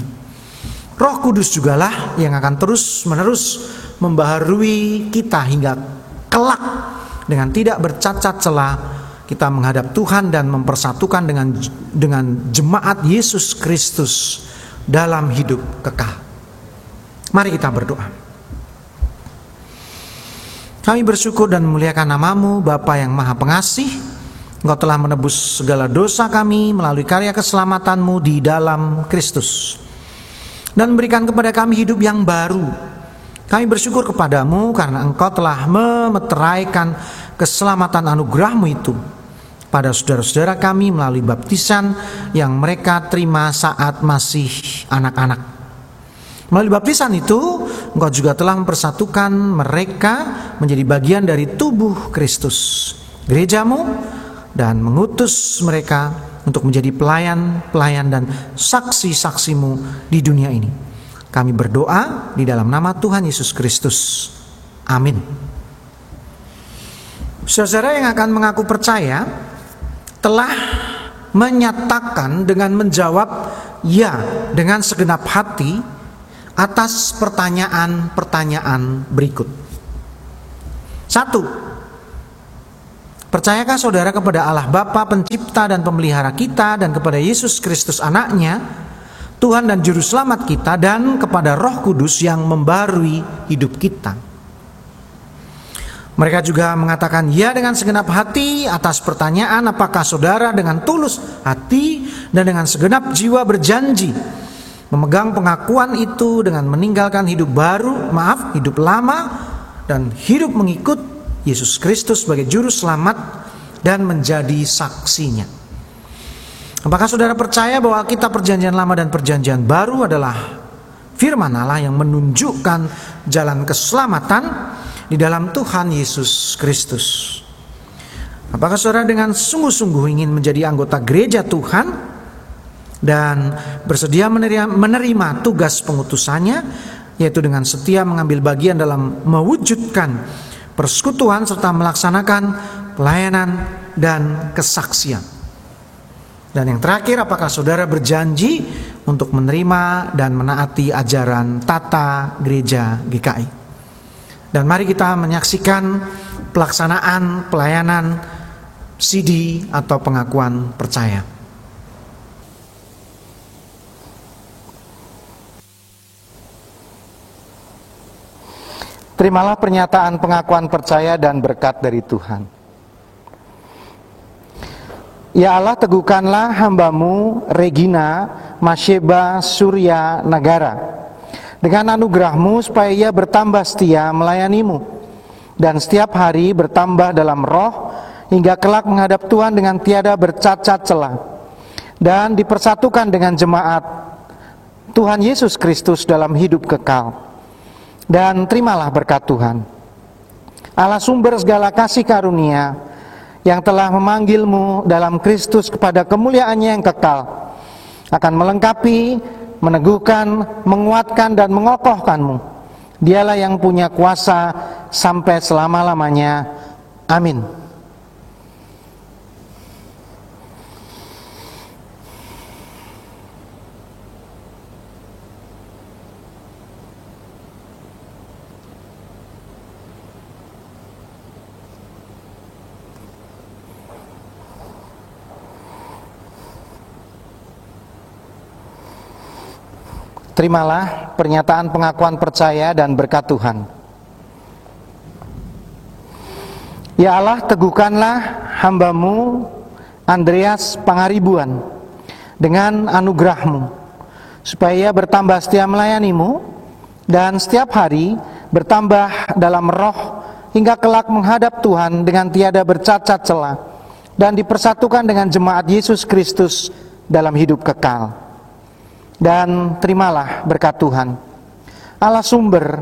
Roh Kudus jugalah yang akan terus-menerus membaharui kita hingga kelak dengan tidak bercacat celah kita menghadap Tuhan dan mempersatukan dengan jemaat Yesus Kristus dalam hidup kekal. Mari kita berdoa. Kami bersyukur dan memuliakan nama-Mu, Bapa yang Maha Pengasih. Engkau telah menebus segala dosa kami melalui karya keselamatan-Mu di dalam Kristus dan memberikan kepada kami hidup yang baru. Kami bersyukur kepadamu karena Engkau telah memeteraikan keselamatan anugerah-Mu itu pada saudara-saudara kami melalui baptisan yang mereka terima saat masih anak-anak. Melalui baptisan itu, Engkau juga telah mempersatukan mereka menjadi bagian dari tubuh Kristus, gereja-Mu, dan mengutus mereka untuk menjadi pelayan-pelayan dan saksi-saksi-Mu di dunia ini. Kami berdoa di dalam nama Tuhan Yesus Kristus. Amin. Saudara yang akan mengaku percaya telah menyatakan dengan menjawab ya dengan segenap hati atas pertanyaan-pertanyaan berikut. 1. Percayakah saudara kepada Allah Bapa pencipta dan pemelihara kita dan kepada Yesus Kristus anaknya, Tuhan dan Juru Selamat kita, dan kepada Roh Kudus yang membarui hidup kita? Mereka juga mengatakan ya dengan segenap hati atas pertanyaan apakah saudara dengan tulus hati dan dengan segenap jiwa berjanji memegang pengakuan itu dengan meninggalkan hidup lama dan hidup mengikut Yesus Kristus sebagai Juru Selamat dan menjadi saksinya. Apakah saudara percaya bahwa Alkitab Perjanjian Lama dan Perjanjian Baru adalah firman Allah yang menunjukkan jalan keselamatan di dalam Tuhan Yesus Kristus? Apakah saudara dengan sungguh-sungguh ingin menjadi anggota gereja Tuhan dan bersedia menerima tugas pengutusannya, yaitu dengan setia mengambil bagian dalam mewujudkan persekutuan serta melaksanakan pelayanan dan kesaksian? Dan yang terakhir, apakah saudara berjanji untuk menerima dan menaati ajaran tata gereja GKI? Dan mari kita menyaksikan pelaksanaan pelayanan CD atau pengakuan percaya. Terimalah pernyataan pengakuan percaya dan berkat dari Tuhan. Ya Allah, teguhkanlah hamba-Mu Regina Masyeba Surya Nagara dengan anugerah-Mu supaya ia bertambah setia melayani-Mu, dan setiap hari bertambah dalam roh, hingga kelak menghadap Tuhan dengan tiada bercacat celah, dan dipersatukan dengan jemaat Tuhan Yesus Kristus dalam hidup kekal. Dan terimalah berkat Tuhan, Allah sumber segala kasih karunia, yang telah memanggil-Mu dalam Kristus kepada kemuliaan-Nya yang kekal, akan melengkapi, meneguhkan, menguatkan, dan mengokohkan-Mu. Dialah yang punya kuasa sampai selama-lamanya. Amin. Terimalah pernyataan pengakuan percaya dan berkat Tuhan. Ya Allah, teguhkanlah hamba-Mu Andreas Pangaribuan dengan anugerah-Mu, supaya ia bertambah setia melayani-Mu, dan setiap hari bertambah dalam roh, hingga kelak menghadap Tuhan dengan tiada bercacat celah, dan dipersatukan dengan jemaat Yesus Kristus dalam hidup kekal. Dan terimalah berkat Tuhan, Allah sumber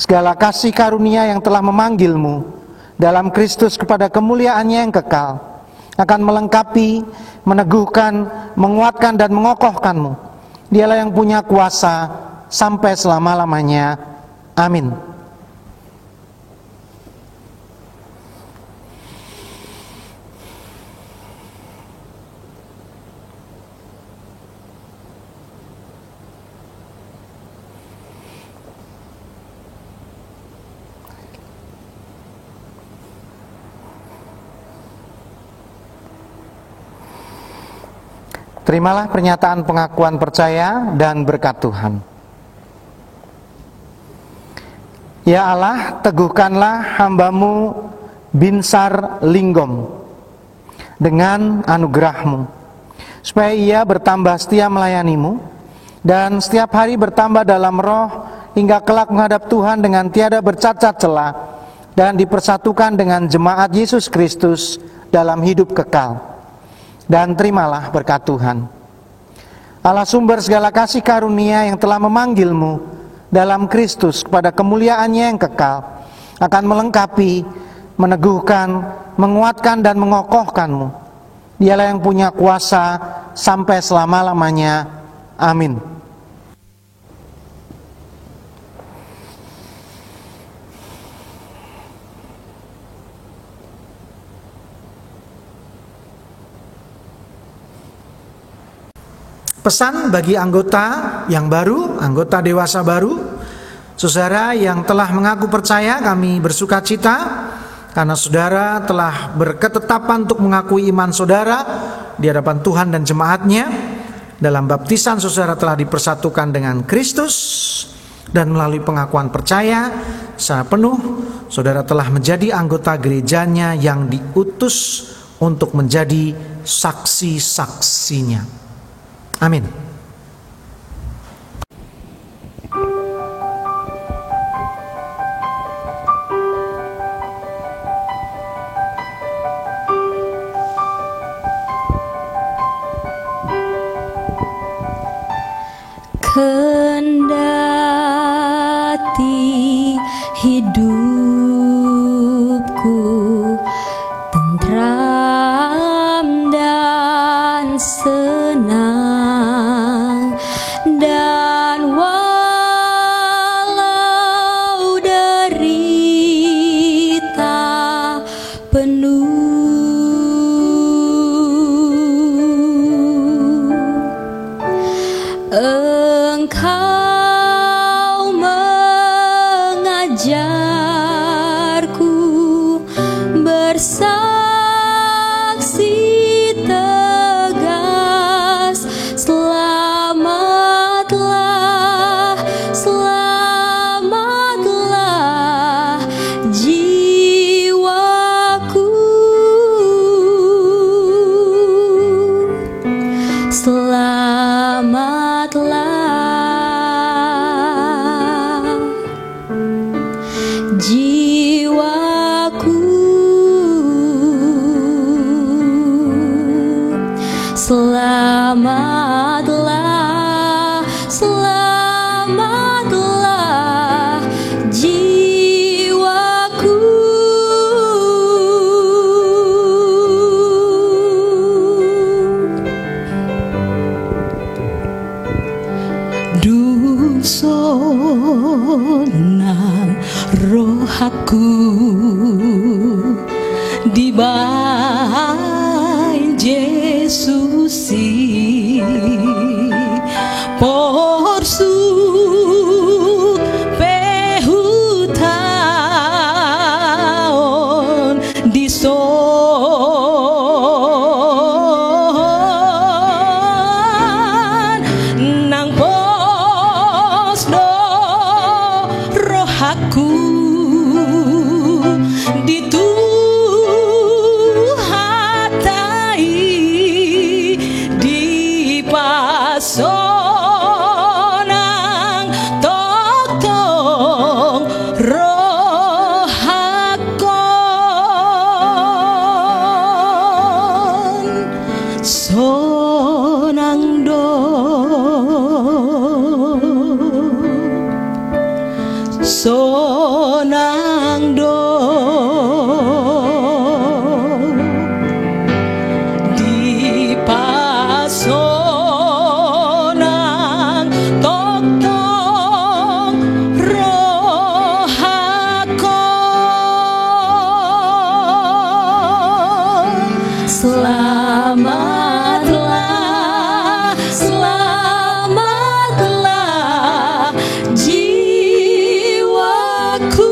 segala kasih karunia, yang telah memanggil-Mu dalam Kristus kepada kemuliaan-Nya yang kekal, akan melengkapi, meneguhkan, menguatkan, dan mengokohkan-Mu. Dialah yang punya kuasa sampai selama-lamanya. Amin. Terimalah pernyataan pengakuan percaya dan berkat Tuhan. Ya Allah, teguhkanlah hamba-Mu Binsar Linggom dengan anugerah-Mu, supaya ia bertambah setia melayani-Mu, dan setiap hari bertambah dalam roh, hingga kelak menghadap Tuhan dengan tiada bercacat celah, dan dipersatukan dengan jemaat Yesus Kristus dalam hidup kekal. Dan terimalah berkat Tuhan, Allah sumber segala kasih karunia, yang telah memanggil-Mu dalam Kristus kepada kemuliaan-Nya yang kekal, akan melengkapi, meneguhkan, menguatkan, dan mengokohkan-Mu. Dialah yang punya kuasa sampai selama-lamanya. Amin. Pesan bagi anggota yang baru, anggota dewasa baru, saudara yang telah mengaku percaya, kami bersuka cita karena saudara telah berketetapan untuk mengakui iman saudara di hadapan Tuhan dan jemaat-Nya. Dalam baptisan saudara telah dipersatukan dengan Kristus, dan melalui pengakuan percaya secara penuh saudara telah menjadi anggota gerejanya yang diutus untuk menjadi saksi-saksinya. Amin. Kendati hidupku tentram dan senang, dan walau derita penuh, Engkau mengajarku bersaksi tegas, selamatlah, selamatlah jiwaku, selamatlah. selamatlah, selamatlah jiwaku. Dusonan roh aku dibain Yesus porsu pehutaon dison nang posno roh aku dituhatai di pasonang totong roh hakon sonang do sonang do di pasonang totong roh hakon selamatlah, selamatlah jiwaku.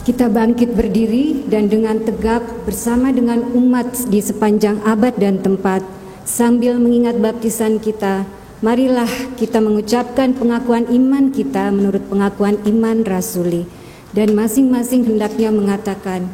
Kita bangkit berdiri dan dengan tegap bersama dengan umat di sepanjang abad dan tempat sambil mengingat baptisan kita. Marilah kita mengucapkan pengakuan iman kita menurut pengakuan iman rasuli. Dan masing-masing hendaknya mengatakan,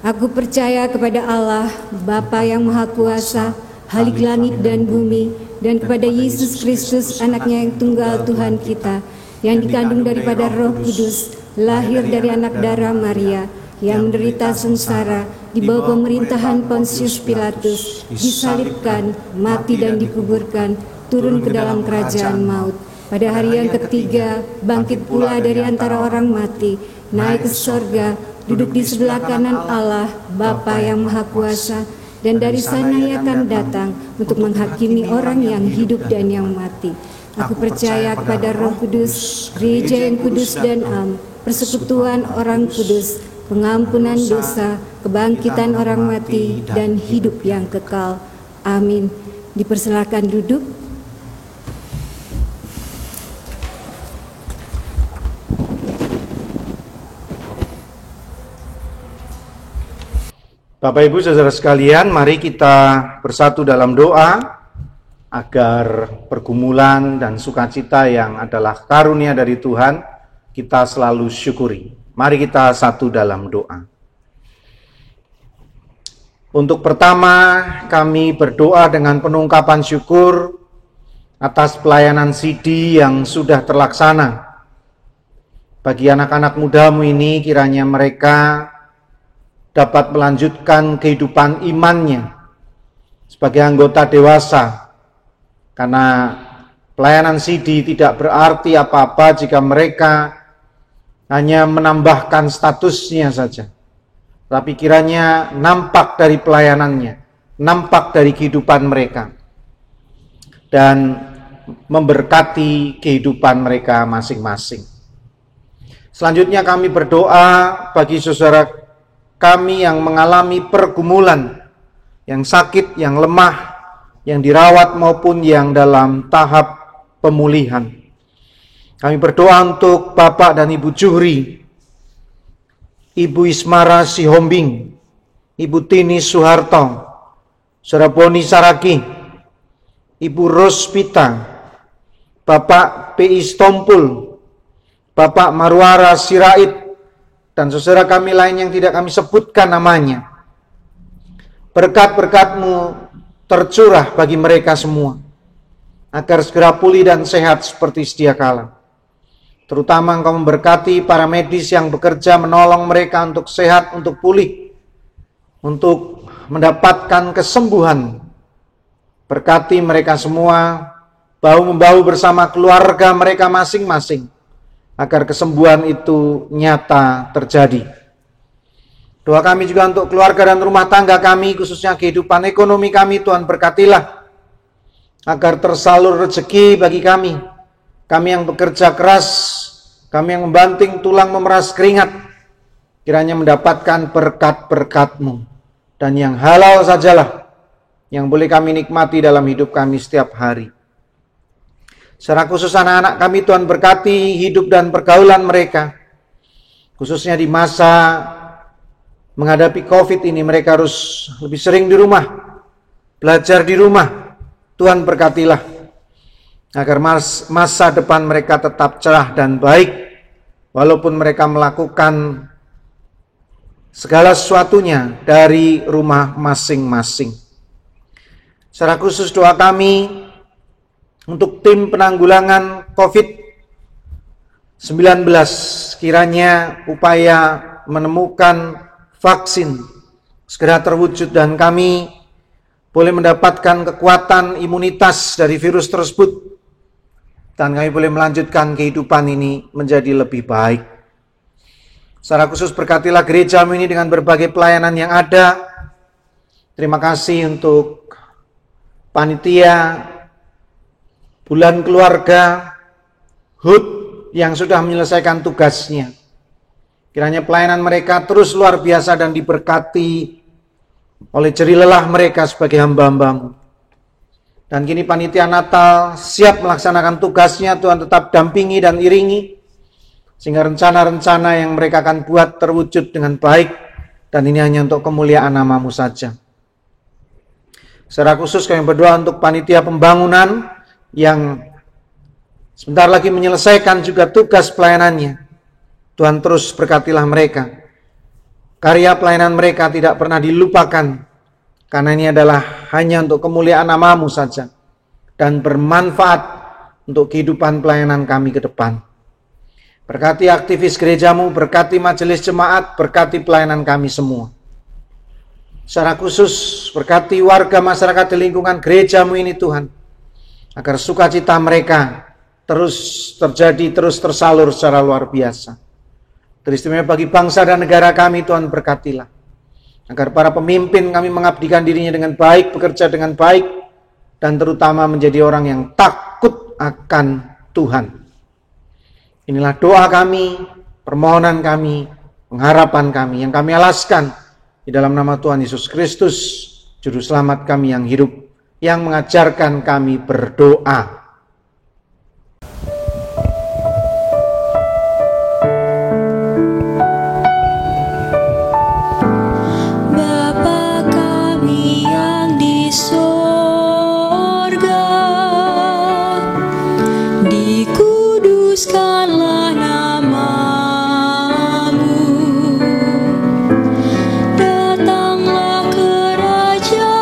aku percaya kepada Allah, Bapa yang Maha Kuasa, Halik langit dan bumi, dan kepada Yesus Kristus, anaknya yang tunggal Tuhan kita, yang dikandung daripada Roh Kudus, lahir dari anak darah Maria, yang menderita sengsara di bawah pemerintahan Pontius Pilatus, disalibkan, mati dan dikuburkan, turun ke dalam kerajaan maut. Pada hari yang ketiga, bangkit pula dari antara orang mati, naik ke sorga, duduk di sebelah kanan Allah, Bapa yang Maha Kuasa, dan dari sana ia akan datang untuk menghakimi orang yang hidup dan yang mati. Aku percaya kepada Roh Kudus, gereja yang kudus dan am, persekutuan orang kudus, pengampunan dosa, kebangkitan orang mati, dan hidup yang kekal. Amin. Dipersilakan duduk. Bapak Ibu Saudara sekalian, mari kita bersatu dalam doa agar pergumulan dan sukacita yang adalah karunia dari Tuhan kita selalu syukuri. Mari kita satu dalam doa. Untuk pertama, kami berdoa dengan penungkapan syukur atas pelayanan CD yang sudah terlaksana. Bagi anak-anak mudamu ini, kiranya mereka dapat melanjutkan kehidupan imannya sebagai anggota dewasa. Karena pelayanan CD tidak berarti apa-apa jika mereka hanya menambahkan statusnya saja. Tapi kiranya nampak dari pelayanannya, nampak dari kehidupan mereka, dan memberkati kehidupan mereka masing-masing. Selanjutnya kami berdoa bagi saudara kami yang mengalami pergumulan, yang sakit, yang lemah, yang dirawat maupun yang dalam tahap pemulihan. Kami berdoa untuk Bapak dan Ibu Juhri, Ibu Ismara Sihombing, Ibu Tini Suharto, Saudara Boni Saraki, Ibu Rospita, Bapak P.I. Stompul, Bapak Marwara Sirait, dan saudara kami lain yang tidak kami sebutkan namanya. Berkat-berkat-Mu tercurah bagi mereka semua, agar segera pulih dan sehat seperti sedia kala. Terutama Engkau memberkati para medis yang bekerja menolong mereka untuk sehat, untuk pulih, untuk mendapatkan kesembuhan. Berkati mereka semua, bahu-membahu bersama keluarga mereka masing-masing, agar kesembuhan itu nyata terjadi. Doa kami juga untuk keluarga dan rumah tangga kami, khususnya kehidupan ekonomi kami, Tuhan berkatilah, agar tersalur rezeki bagi kami. Kami yang bekerja keras, kami yang membanting tulang memeras keringat, kiranya mendapatkan berkat-berkat-Mu. Dan yang halal sajalah yang boleh kami nikmati dalam hidup kami setiap hari. Secara khusus anak-anak kami, Tuhan berkati hidup dan pergaulan mereka. Khususnya di masa menghadapi COVID ini, mereka harus lebih sering di rumah, belajar di rumah. Tuhan berkatilah, agar masa depan mereka tetap cerah dan baik, walaupun mereka melakukan segala sesuatunya dari rumah masing-masing. Secara khusus doa kami untuk tim penanggulangan COVID-19, kiranya upaya menemukan vaksin segera terwujud dan kami boleh mendapatkan kekuatan imunitas dari virus tersebut, dan kami boleh melanjutkan kehidupan ini menjadi lebih baik. Secara khusus berkatilah gerejamu ini dengan berbagai pelayanan yang ada. Terima kasih untuk panitia Bulan Keluarga HUT yang sudah menyelesaikan tugasnya. Kiranya pelayanan mereka terus luar biasa dan diberkati oleh jerih lelah mereka sebagai hamba-hamba-Mu. Dan kini panitia Natal siap melaksanakan tugasnya, Tuhan tetap dampingi dan iringi, sehingga rencana-rencana yang mereka akan buat terwujud dengan baik, dan ini hanya untuk kemuliaan nama-Mu saja. Secara khusus kami berdoa untuk panitia pembangunan yang sebentar lagi menyelesaikan juga tugas pelayanannya. Tuhan terus berkatilah mereka. Karya pelayanan mereka tidak pernah dilupakan, karena ini adalah hanya untuk kemuliaan nama-Mu saja, dan bermanfaat untuk kehidupan pelayanan kami ke depan. Berkati aktivis gereja-Mu, berkati majelis jemaat, berkati pelayanan kami semua. Secara khusus berkati warga masyarakat di lingkungan gereja-Mu ini Tuhan, agar sukacita mereka terus terjadi, terus tersalur secara luar biasa. Teristimewa bagi bangsa dan negara kami, Tuhan berkatilah, agar para pemimpin kami mengabdikan dirinya dengan baik, bekerja dengan baik, dan terutama menjadi orang yang takut akan Tuhan. Inilah doa kami, permohonan kami, pengharapan kami yang kami alaskan di dalam nama Tuhan Yesus Kristus, Juru Selamat kami yang hidup, yang mengajarkan kami berdoa. Bapa kami yang di sorga, dikuduskanlah nama-Mu, datanglah kerajaan-Mu,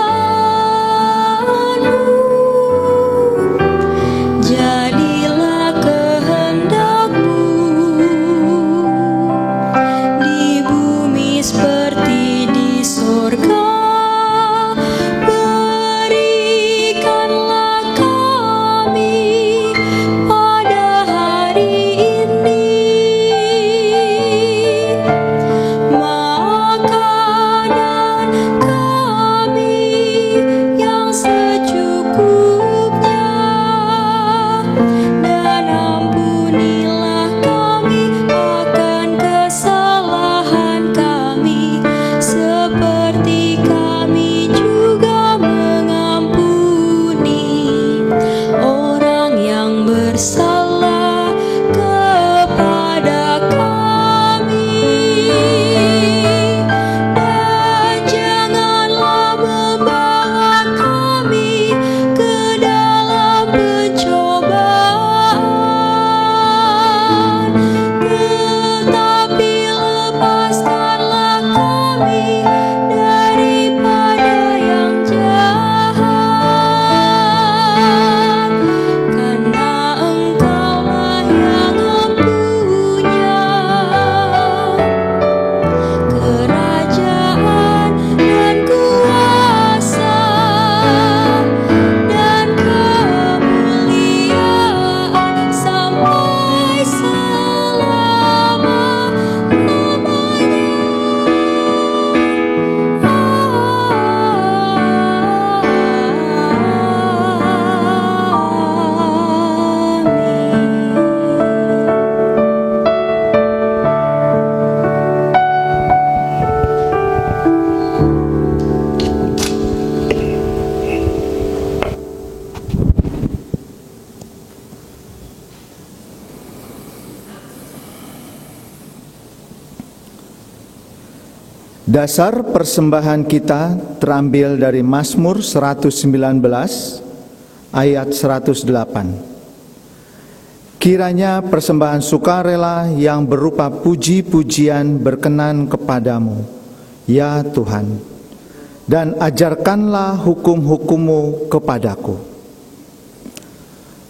Dasar persembahan kita terambil dari Mazmur 119 ayat 108. Kiranya persembahan sukarela yang berupa puji-pujian berkenan kepadamu, ya Tuhan, dan ajarkanlah hukum-hukum-Mu kepadaku.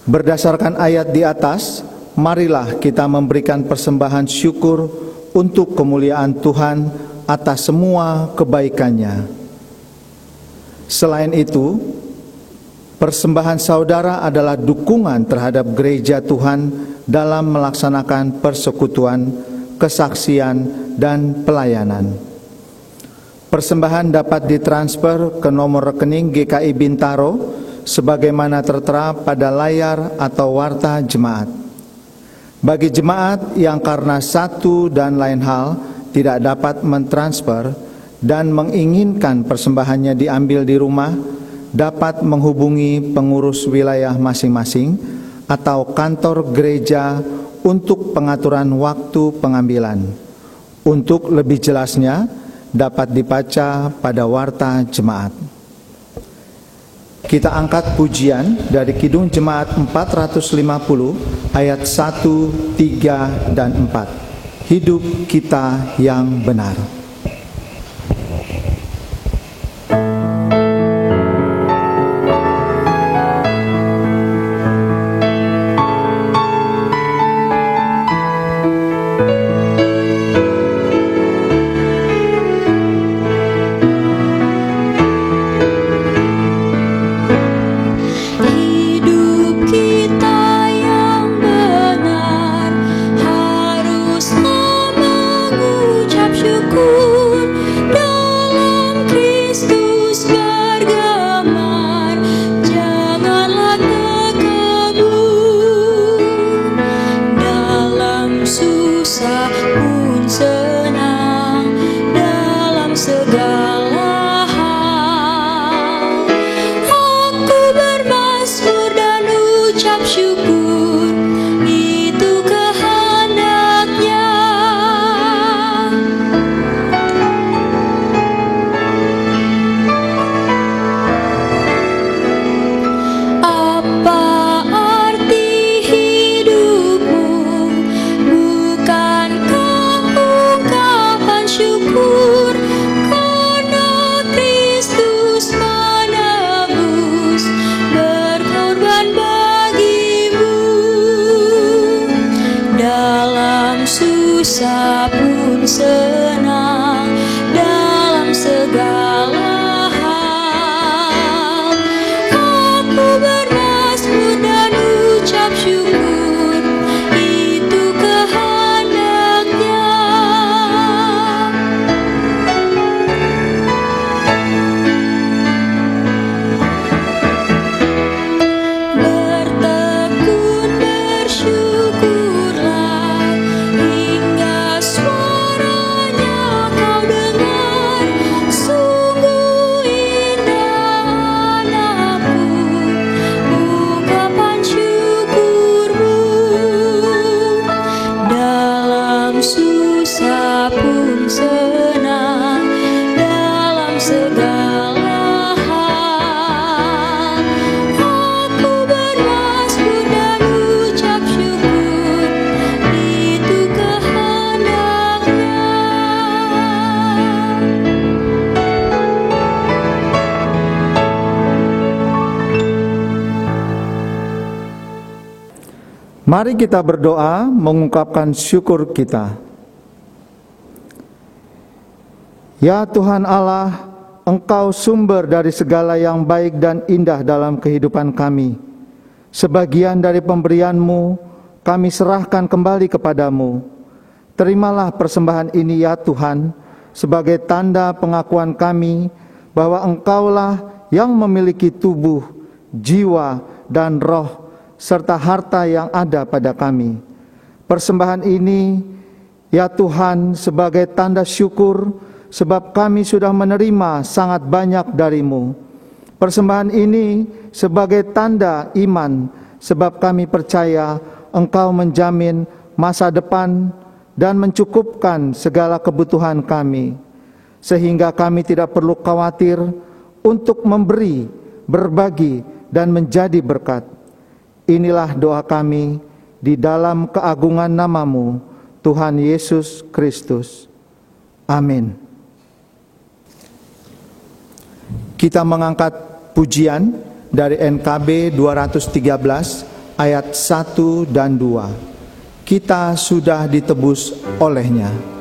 Berdasarkan ayat di atas, marilah kita memberikan persembahan syukur untuk kemuliaan Tuhan atas semua kebaikan-Nya. Selain itu, persembahan saudara adalah dukungan terhadap gereja Tuhan dalam melaksanakan persekutuan, kesaksian, dan pelayanan. Persembahan dapat ditransfer ke nomor rekening GKI Bintaro sebagaimana tertera pada layar atau warta jemaat. Bagi jemaat yang karena satu dan lain hal tidak dapat mentransfer dan menginginkan persembahannya diambil di rumah, dapat menghubungi pengurus wilayah masing-masing atau kantor gereja untuk pengaturan waktu pengambilan. Untuk lebih jelasnya, dapat dibaca pada warta jemaat. Kita angkat pujian dari Kidung Jemaat 450 ayat 1, 3, dan 4. Hidup kita yang benar. susah pun senang dalam segala hal. Aku bermazmur dan ucap syukur, itu kehendak-Nya. Bertekun bersyukurlah hingga suaranya kau dengar. Sungguh indah anakku ungkapan syukurmu. Dalam susah pun senang dalam segala hal. Aku bermazmur dan ucap syukur, itu kehendak-Nya. Mari kita berdoa mengungkapkan syukur kita. Ya Tuhan Allah, Engkau sumber dari segala yang baik dan indah dalam kehidupan kami. Sebagian dari pemberian-Mu kami serahkan kembali kepadamu. Terimalah persembahan ini ya Tuhan, sebagai tanda pengakuan kami bahwa Engkaulah yang memiliki tubuh, jiwa, dan roh, serta harta yang ada pada kami. Persembahan ini, ya Tuhan, sebagai tanda syukur, sebab kami sudah menerima sangat banyak dari-Mu. Persembahan ini sebagai tanda iman, sebab kami percaya Engkau menjamin masa depan dan mencukupkan segala kebutuhan kami. sehingga kami tidak perlu khawatir untuk memberi, berbagi, dan menjadi berkat. Inilah doa kami di dalam keagungan nama-Mu, Tuhan Yesus Kristus. Amin. Kita mengangkat pujian dari NKB 213 ayat 1 dan 2. Kita sudah ditebus olehnya.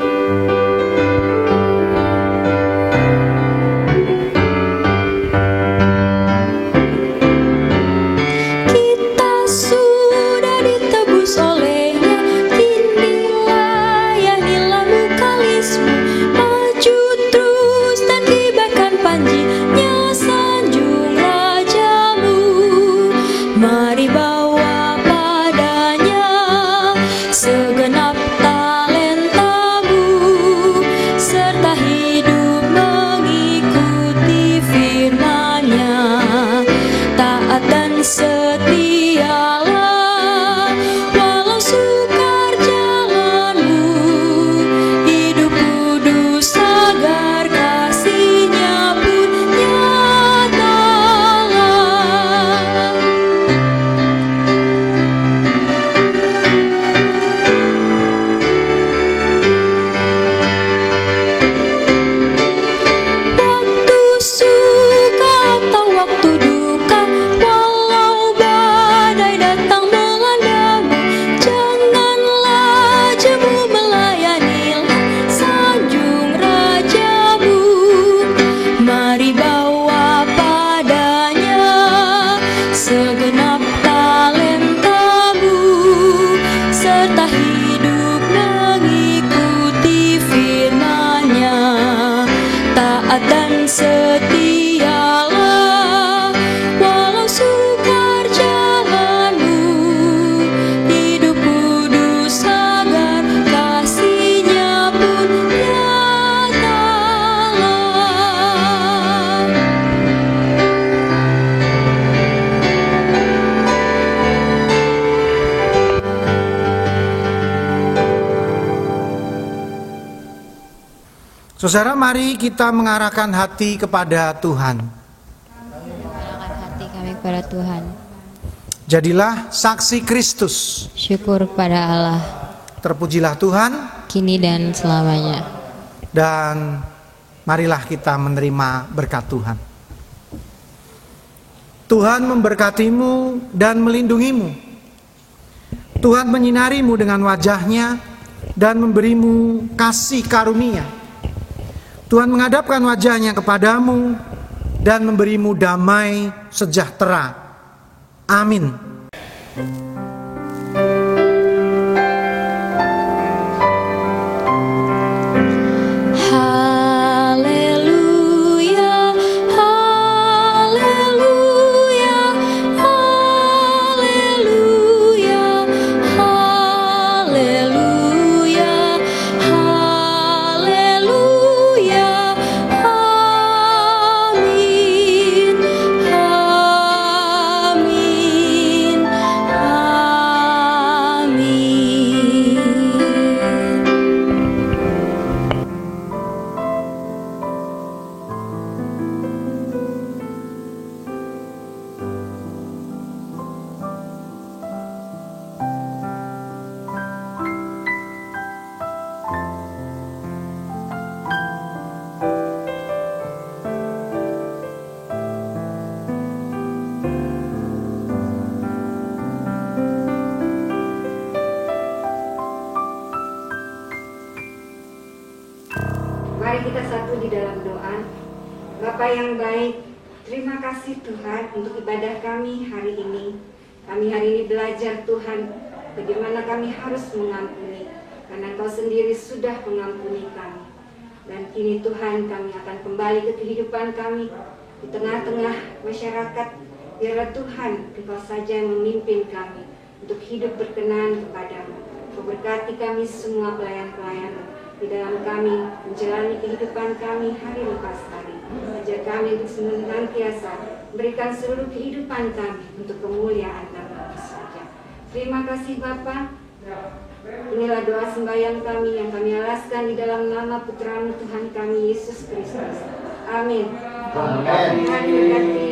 Saudara, mari kita mengarahkan hati kepada Tuhan. Mengarahkan hati kami kepada Tuhan. Jadilah saksi Kristus. Syukur kepada Allah. Terpujilah Tuhan. Kini dan selamanya. Dan marilah kita menerima berkat Tuhan. Tuhan memberkatimu dan melindungimu. Tuhan menyinarimu dengan wajah-Nya dan memberimu kasih karunia. Tuhan menghadapkan wajah-Nya kepadamu dan memberimu damai sejahtera. Amin. Mari kita satu di dalam doa. Bapa yang baik, terima kasih Tuhan untuk ibadah kami hari ini. Kami hari ini belajar Tuhan bagaimana kami harus mengampuni, karena Engkau sendiri sudah mengampuni kami. Dan kini Tuhan, kami akan kembali ke kehidupan kami di tengah-tengah masyarakat. Biarlah Tuhan, Engkau saja yang memimpin kami untuk hidup berkenan kepadamu. Kau berkati kami semua pelayan-pelayan di dalam kami menjalani kehidupan kami hari lepas hari. Ajar kami untuk senantiasa berikan seluruh kehidupan kami untuk kemuliaan nama-Mu saja. Terima kasih Bapa. Inilah doa sembahyang kami yang kami alaskan di dalam nama Putra-Mu Tuhan kami Yesus Kristus. Amin. Tuhan memberkati.